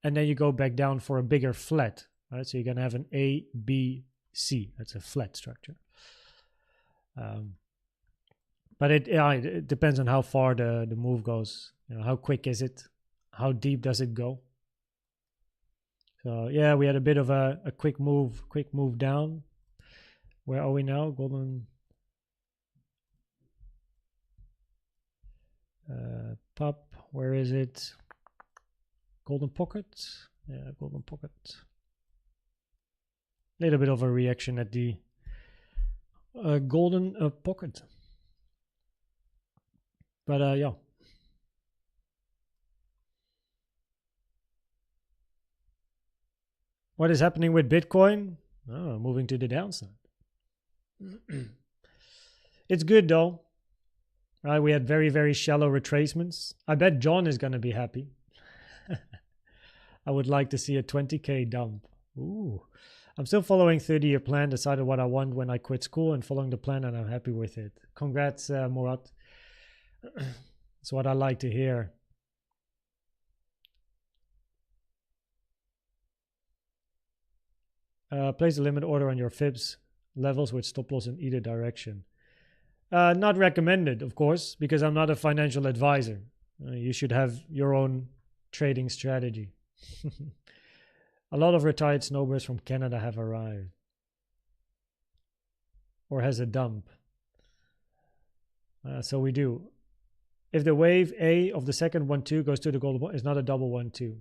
and then you go back down for a bigger flat. Right? So you're going to have an A, B, C. That's a flat structure. But it depends on how far the move goes. How quick is it? How deep does it go? So yeah, we had a bit of a quick move down. Where are we now? Golden pop. Where is it? Golden pocket. Yeah, golden pocket. A little bit of a reaction at the golden pocket. But yeah. What is happening with Bitcoin? Oh, moving to the downside. It's good though. Right, we had very, very shallow retracements. I bet John is going to be happy. I would like to see a 20k dump. Ooh. I'm still following 30-year plan, decided what I want when I quit school and following the plan, and I'm happy with it. Congrats, Murat. That's what I like to hear. Place a limit order on your fibs levels with stop loss in either direction. Not recommended, of course, because I'm not a financial advisor. You should have your own trading strategy. A lot of retired snowbirds from Canada have arrived. Or has a dump. So we do. If the wave A of the second 1-2 goes to the golden, it's not a double 1-2.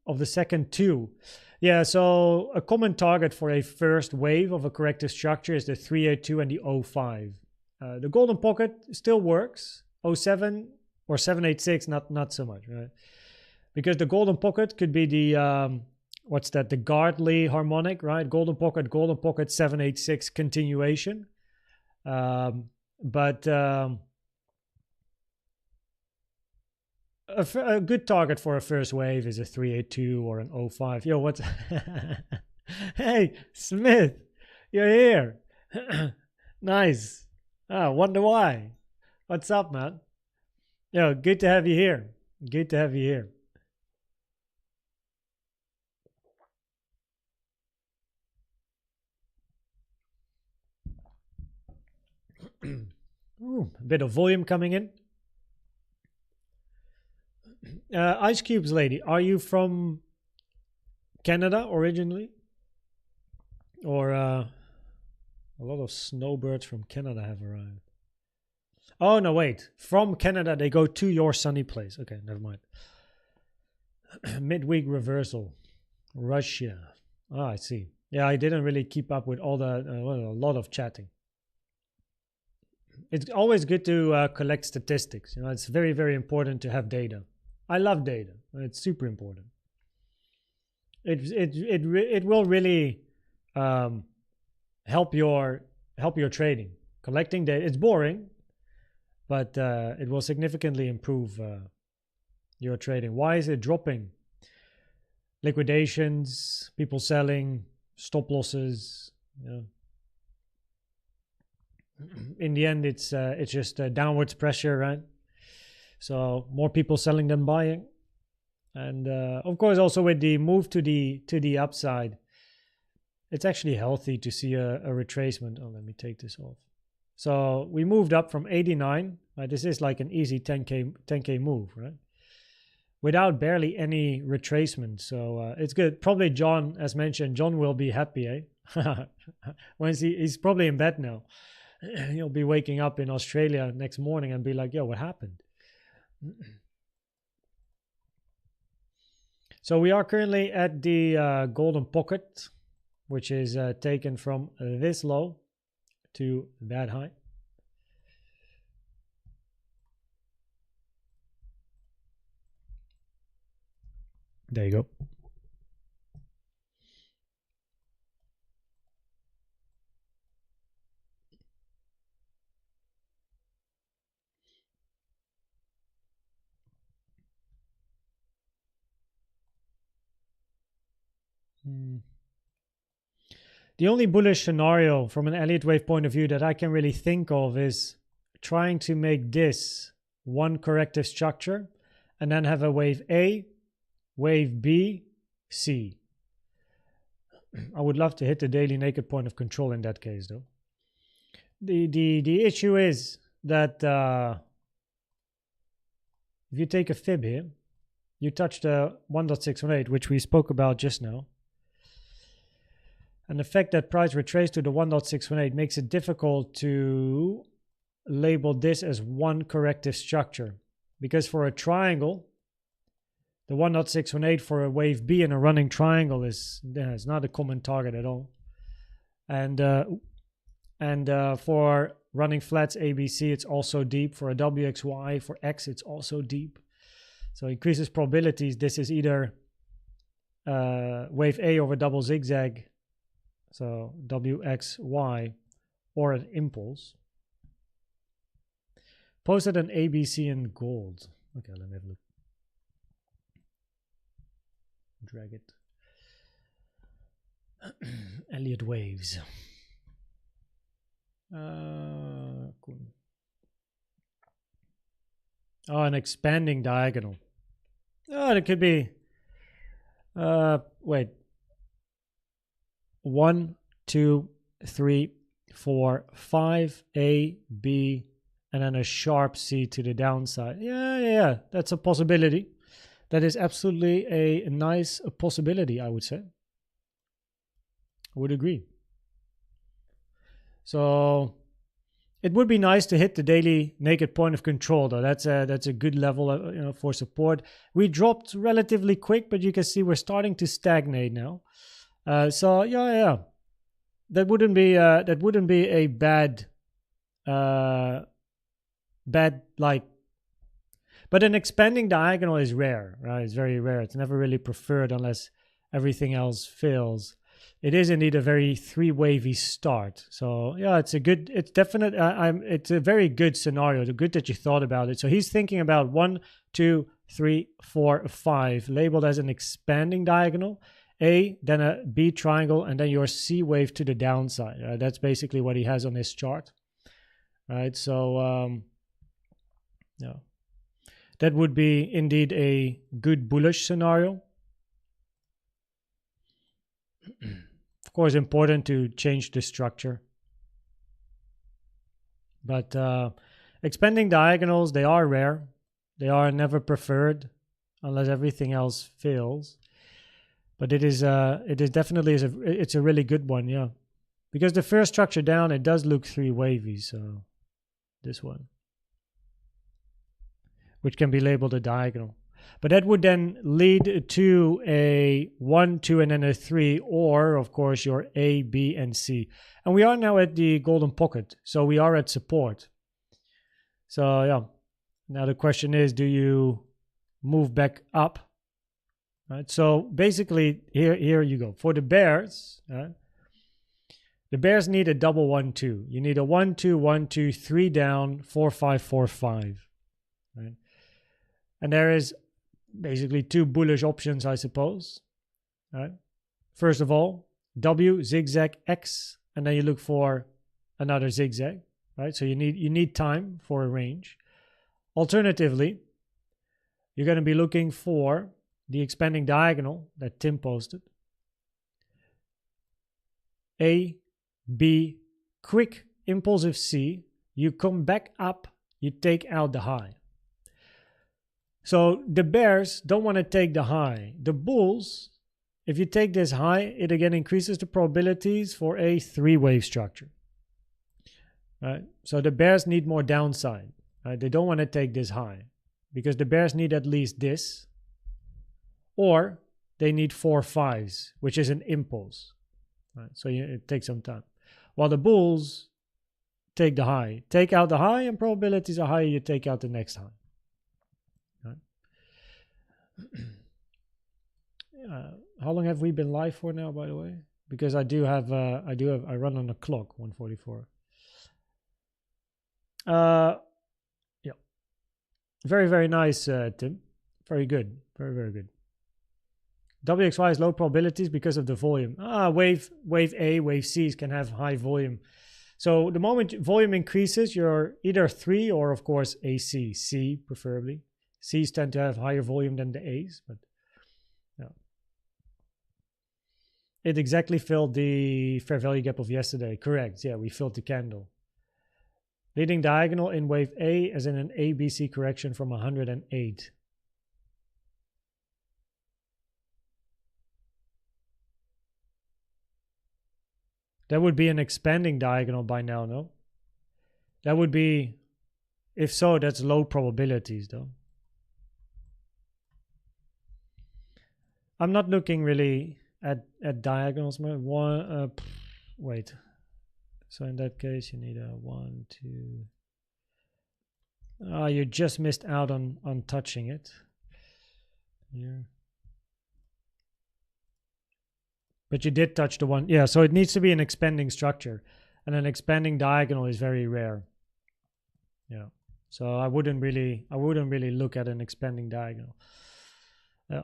Of the second 2. Yeah, so a common target for a first wave of a corrective structure is the 382 and the 05. The golden pocket still works. 07 or 786, not so much, right? Because the golden pocket could be the what's that? The Gartley harmonic, right? Golden pocket, 786 continuation. But a good target for a first wave is a 382 or an 05. Yo, what's... Hey, Smith, you're here. Nice. Wonder why. What's up, man? Yo, good to have you here. Good to have you here. Ooh, a bit of volume coming in. Ice Cubes lady, are you from Canada originally? Or a lot of snowbirds from Canada have arrived. Oh, no, wait. From Canada, they go to your sunny place. Okay, never mind. Midweek reversal. Russia. I see. Yeah, I didn't really keep up with all the, a lot of chatting. It's always good to collect statistics. It's very, very important to have data. I love data. It's super important. It will really help your trading. Collecting data, it's boring, but it will significantly improve your trading. Why is it dropping? Liquidations, people selling, stop losses. In the end, it's just downwards pressure, right? So more people selling than buying, and of course also with the move to the upside, it's actually healthy to see a retracement. Oh, let me take this off. So we moved up from 89. Right? This is like an easy 10k move, right? Without barely any retracement. So it's good. Probably John, as mentioned, John will be happy, eh? Once he's probably in bed now. He'll be waking up in Australia next morning and be like, yo, what happened? So we are currently at the golden pocket, which is taken from this low to that high. There you go. The only bullish scenario from an Elliott wave point of view that I can really think of is trying to make this one corrective structure and then have a wave A, wave B, C. I would love to hit the daily naked point of control in that case though. the issue is that if you take a fib here, you touch the 1.618, which we spoke about just now. And the fact that price retraced to the 1.618 makes it difficult to label this as one corrective structure. Because for a triangle, the 1.618 for a wave B in a running triangle is not a common target at all. And for running flats ABC, it's also deep. For a WXY, for X, it's also deep. So increases probabilities. This is either wave A over double zigzag, so WXY, or an impulse. Posted an ABC in gold. Okay, let me have a look. Drag it. Elliott waves. Cool. Oh, an expanding diagonal. Oh, it could be. Wait. 1, 2, 3, 4, 5, A, B, and then a sharp C to the downside. Yeah. That's a possibility. That is absolutely a nice possibility, I would say. I would agree. So it would be nice to hit the daily naked point of control, though. That's a good level, for support. We dropped relatively quick, but you can see we're starting to stagnate now. So yeah, that wouldn't be a bad like. But an expanding diagonal is rare, right? It's very rare. It's never really preferred unless everything else fails. It is indeed a very three-wavy start. So yeah, it's a very good scenario. It's good that you thought about it. So he's thinking about 1, 2, 3, 4, 5, labeled as an expanding diagonal. A, then a B triangle, and then your C wave to the downside. That's basically what he has on his chart. Right, so yeah. That would be indeed a good bullish scenario. Of course, important to change the structure. But expanding diagonals, they are rare. They are never preferred unless everything else fails. But it is definitely it's a really good one, yeah. Because the first structure down, it does look three wavy, so this one, which can be labeled a diagonal. But that would then lead to a 1, 2, and then a 3, or, of course, your A, B, and C. And we are now at the golden pocket, so we are at support. So, yeah. Now the question is, do you move back up? Right. So, basically, here you go. For the bears, the bears need a double 1, 2. You need a 1, 2, 1, 2, 3 down, 4, 5, 4, 5. Right? And there is basically two bullish options, I suppose. Right? First of all, W, zigzag, X, and then you look for another zigzag. Right? So you need time for a range. Alternatively, you're going to be looking for the expanding diagonal that Tim posted. A, B, quick impulsive C. You come back up, you take out the high. So the bears don't want to take the high. The bulls, if you take this high, it again increases the probabilities for a three-wave structure. Right? So the bears need more downside. Right? They don't want to take this high because the bears need at least this, or they need 4 5s, which is an impulse. Right? So it takes some time. While the bulls take the high. Take out the high and probabilities are higher, you take out the next high. How long have we been live for now, by the way? Because I run on the clock, 1:44. Yeah. Very, very nice, Tim. Very good. Very, very good. WXY is low probabilities because of the volume. Wave A, wave C's can have high volume. So the moment volume increases, you're either 3 or, of course, AC. C, preferably. C's tend to have higher volume than the A's, but yeah. It exactly filled the fair value gap of yesterday. Correct. Yeah, we filled the candle. Leading diagonal in wave A as in an ABC correction from 108. That would be an expanding diagonal by now, no? That would be, if so, that's low probabilities though. I'm not looking really at diagonals. Wait. So in that case, you need a 1, 2. You just missed out on touching it. Here. But you did touch the one. Yeah, so it needs to be an expanding structure. And an expanding diagonal is very rare. Yeah. So I wouldn't really look at an expanding diagonal. Yeah.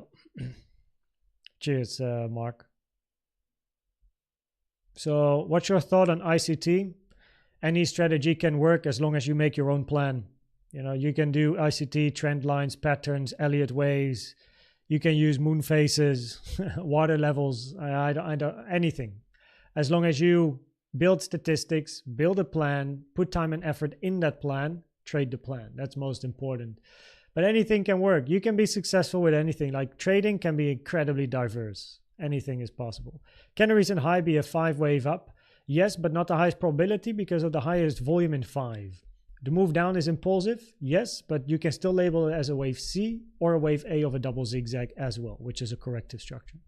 Cheers, Mark. So what's your thought on ICT? Any strategy can work as long as you make your own plan. You know, you can do ICT, trend lines, patterns, Elliott waves. You can use moon phases, water levels, I don't, anything. As long as you build statistics, build a plan, put time and effort in that plan, trade the plan. That's most important. But anything can work. You can be successful with anything. Like trading can be incredibly diverse. Anything is possible. Can a recent high be a 5-wave up? Yes, but not the highest probability because of the highest volume in 5. The move down is impulsive, yes, but you can still label it as a wave C or a wave A of a double zigzag as well, which is a corrective structure.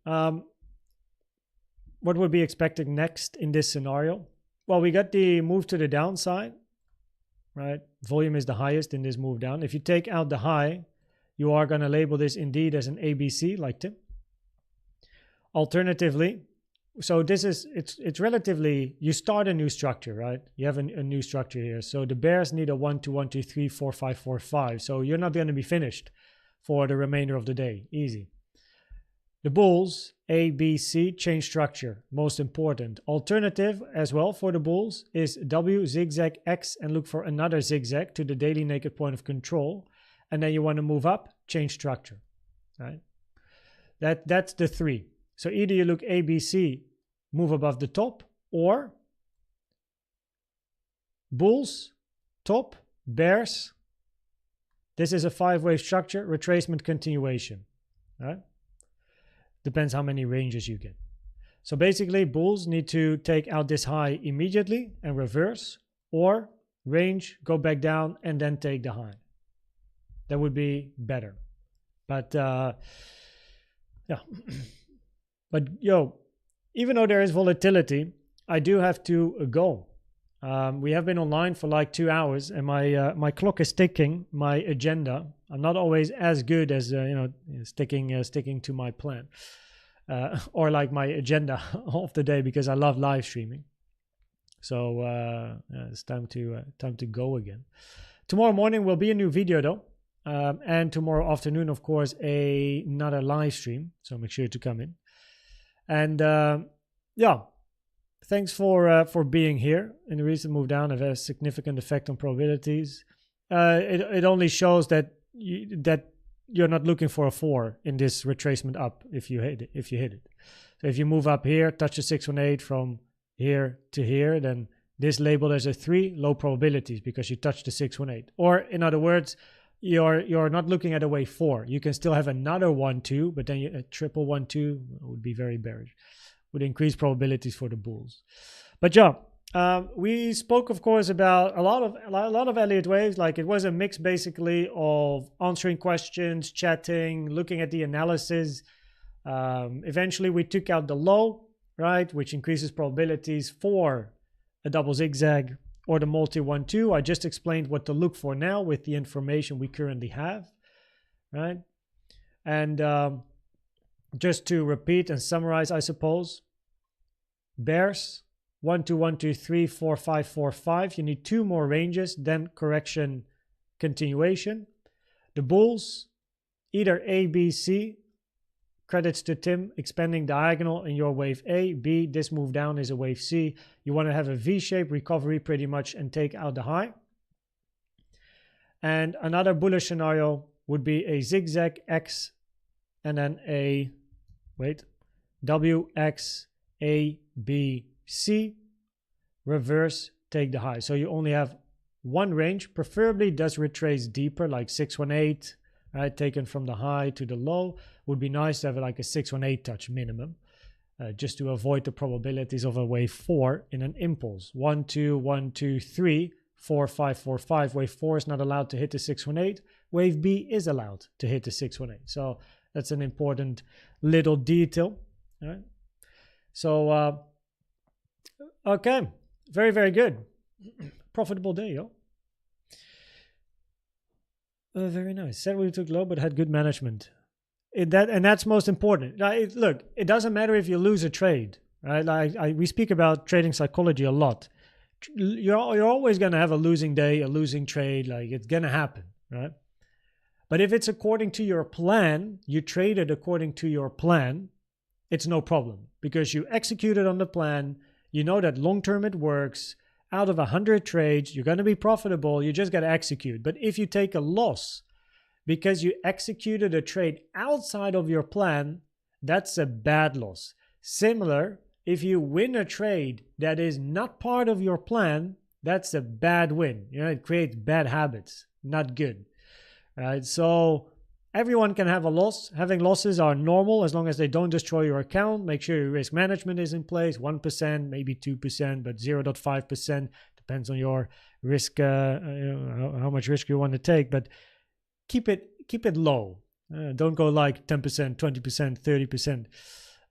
What would be expected next in this scenario? Well, we got the move to the downside, right? Volume is the highest in this move down. If you take out the high, you are going to label this indeed as an ABC, like Tim. Alternatively, so this is, it's relatively, you start a new structure, right? You have a new structure here. So the bears need a 1, 2, 1, 2, 3, 4, 5, 4, 5. So you're not going to be finished for the remainder of the day. Easy. The bulls, A, B, C, change structure. Most important. Alternative as well for the bulls is W, zigzag, X, and look for another zigzag to the daily naked point of control. And then you want to move up, change structure, right? That's the 3. So either you look A, B, C, move above the top, or bulls, top, bears. This is a 5-wave structure, retracement, continuation, right? Depends how many ranges you get. So basically, bulls need to take out this high immediately and reverse, or range, go back down, and then take the high. That would be better. But yeah. But yo, even though there is volatility, I do have to go. We have been online for like 2 hours, and my clock is ticking. My agenda. I'm not always as good as sticking to my plan, or like my agenda of the day, because I love live streaming. So it's time to go again. Tomorrow morning will be a new video though, and tomorrow afternoon, of course, another live stream. So make sure to come in. And yeah, thanks for being here. In the recent move down, it has a significant effect on probabilities. It only shows that you're not looking for a 4 in this retracement up if you hit it. So if you move up here, touch the 618 from here to here, then this labeled as a 3, low probabilities because you touched the 618. Or in other words, you're not looking at a wave 4. You can still have another 1, 2, but then a triple 1, 2 would be very bearish. Would increase probabilities for the bulls. But yeah, we spoke, of course, about a lot of Elliott waves. Like it was a mix basically of answering questions, chatting, looking at the analysis. Eventually, we took out the low, right, which increases probabilities for a double zigzag or the multi 1, 2. I just explained what to look for now with the information we currently have, right? And just to repeat and summarize, I suppose, bears 1, 2, 1, 2, 3, 4, 5, 4, 5. You need 2 more ranges, then correction, continuation. The bulls, either A, B, C. Credits to Tim, expanding diagonal in your wave A. B, this move down is a wave C. You want to have a V-shaped recovery pretty much and take out the high. And another bullish scenario would be a zigzag X and then a, W, X, A, B, C. reverse, take the high. So you only have one range, preferably does retrace deeper, like 618, right? Taken from the high to the low. Would be nice to have like a 618 touch minimum, just to avoid the probabilities of a wave 4 in an impulse. 1, 2, 1, 2, 3, 4, 5, 4, 5. Wave 4 is not allowed to hit the 618. Wave B is allowed to hit the 618. So that's an important little detail. All right. So, okay. Very, very good. Profitable day, yo. Very nice. Said we took low, but had good management. And that's most important. Look, it doesn't matter if you lose a trade, right? We speak about trading psychology a lot. You're always going to have a losing day, a losing trade. Like, it's going to happen, right? But if it's according to your plan, you traded according to your plan, it's no problem because you executed on the plan. You know that long term it works. Out of 100 trades, you're going to be profitable. You just got to execute. But if you take a loss because you executed a trade outside of your plan, that's a bad loss. Similar, if you win a trade that is not part of your plan, that's a bad win. You know, it creates bad habits. Not good. Right? So everyone can have a loss. Having losses are normal as long as they don't destroy your account. Make sure your risk management is in place. 1%, maybe 2%, but 0.5% depends on your risk, how much risk you want to take. But keep it low. Don't go like 10%, 20%, 30%,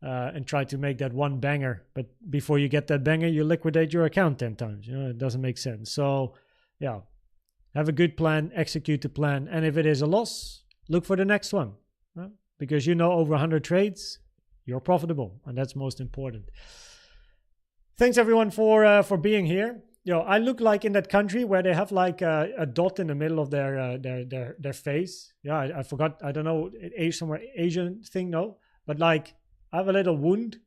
and try to make that one banger. But before you get that banger, you liquidate your account 10 times. You know, it doesn't make sense. So, yeah, have a good plan, execute the plan, and if it is a loss, look for the next one, right? Because you know over 100 trades, you're profitable, and that's most important. Thanks everyone for being here. Yo, I look like in that country where they have like a dot in the middle of their face. Yeah, I forgot. I don't know, somewhere Asian thing, no, but like I have a little wound.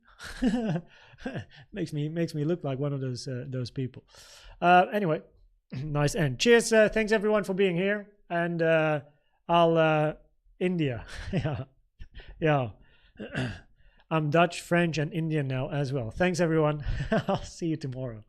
makes me look like one of those people. Anyway, nice end. Cheers. Thanks everyone for being here, and I'll India. yeah. I'm Dutch, French, and Indian now as well. Thanks everyone. I'll see you tomorrow.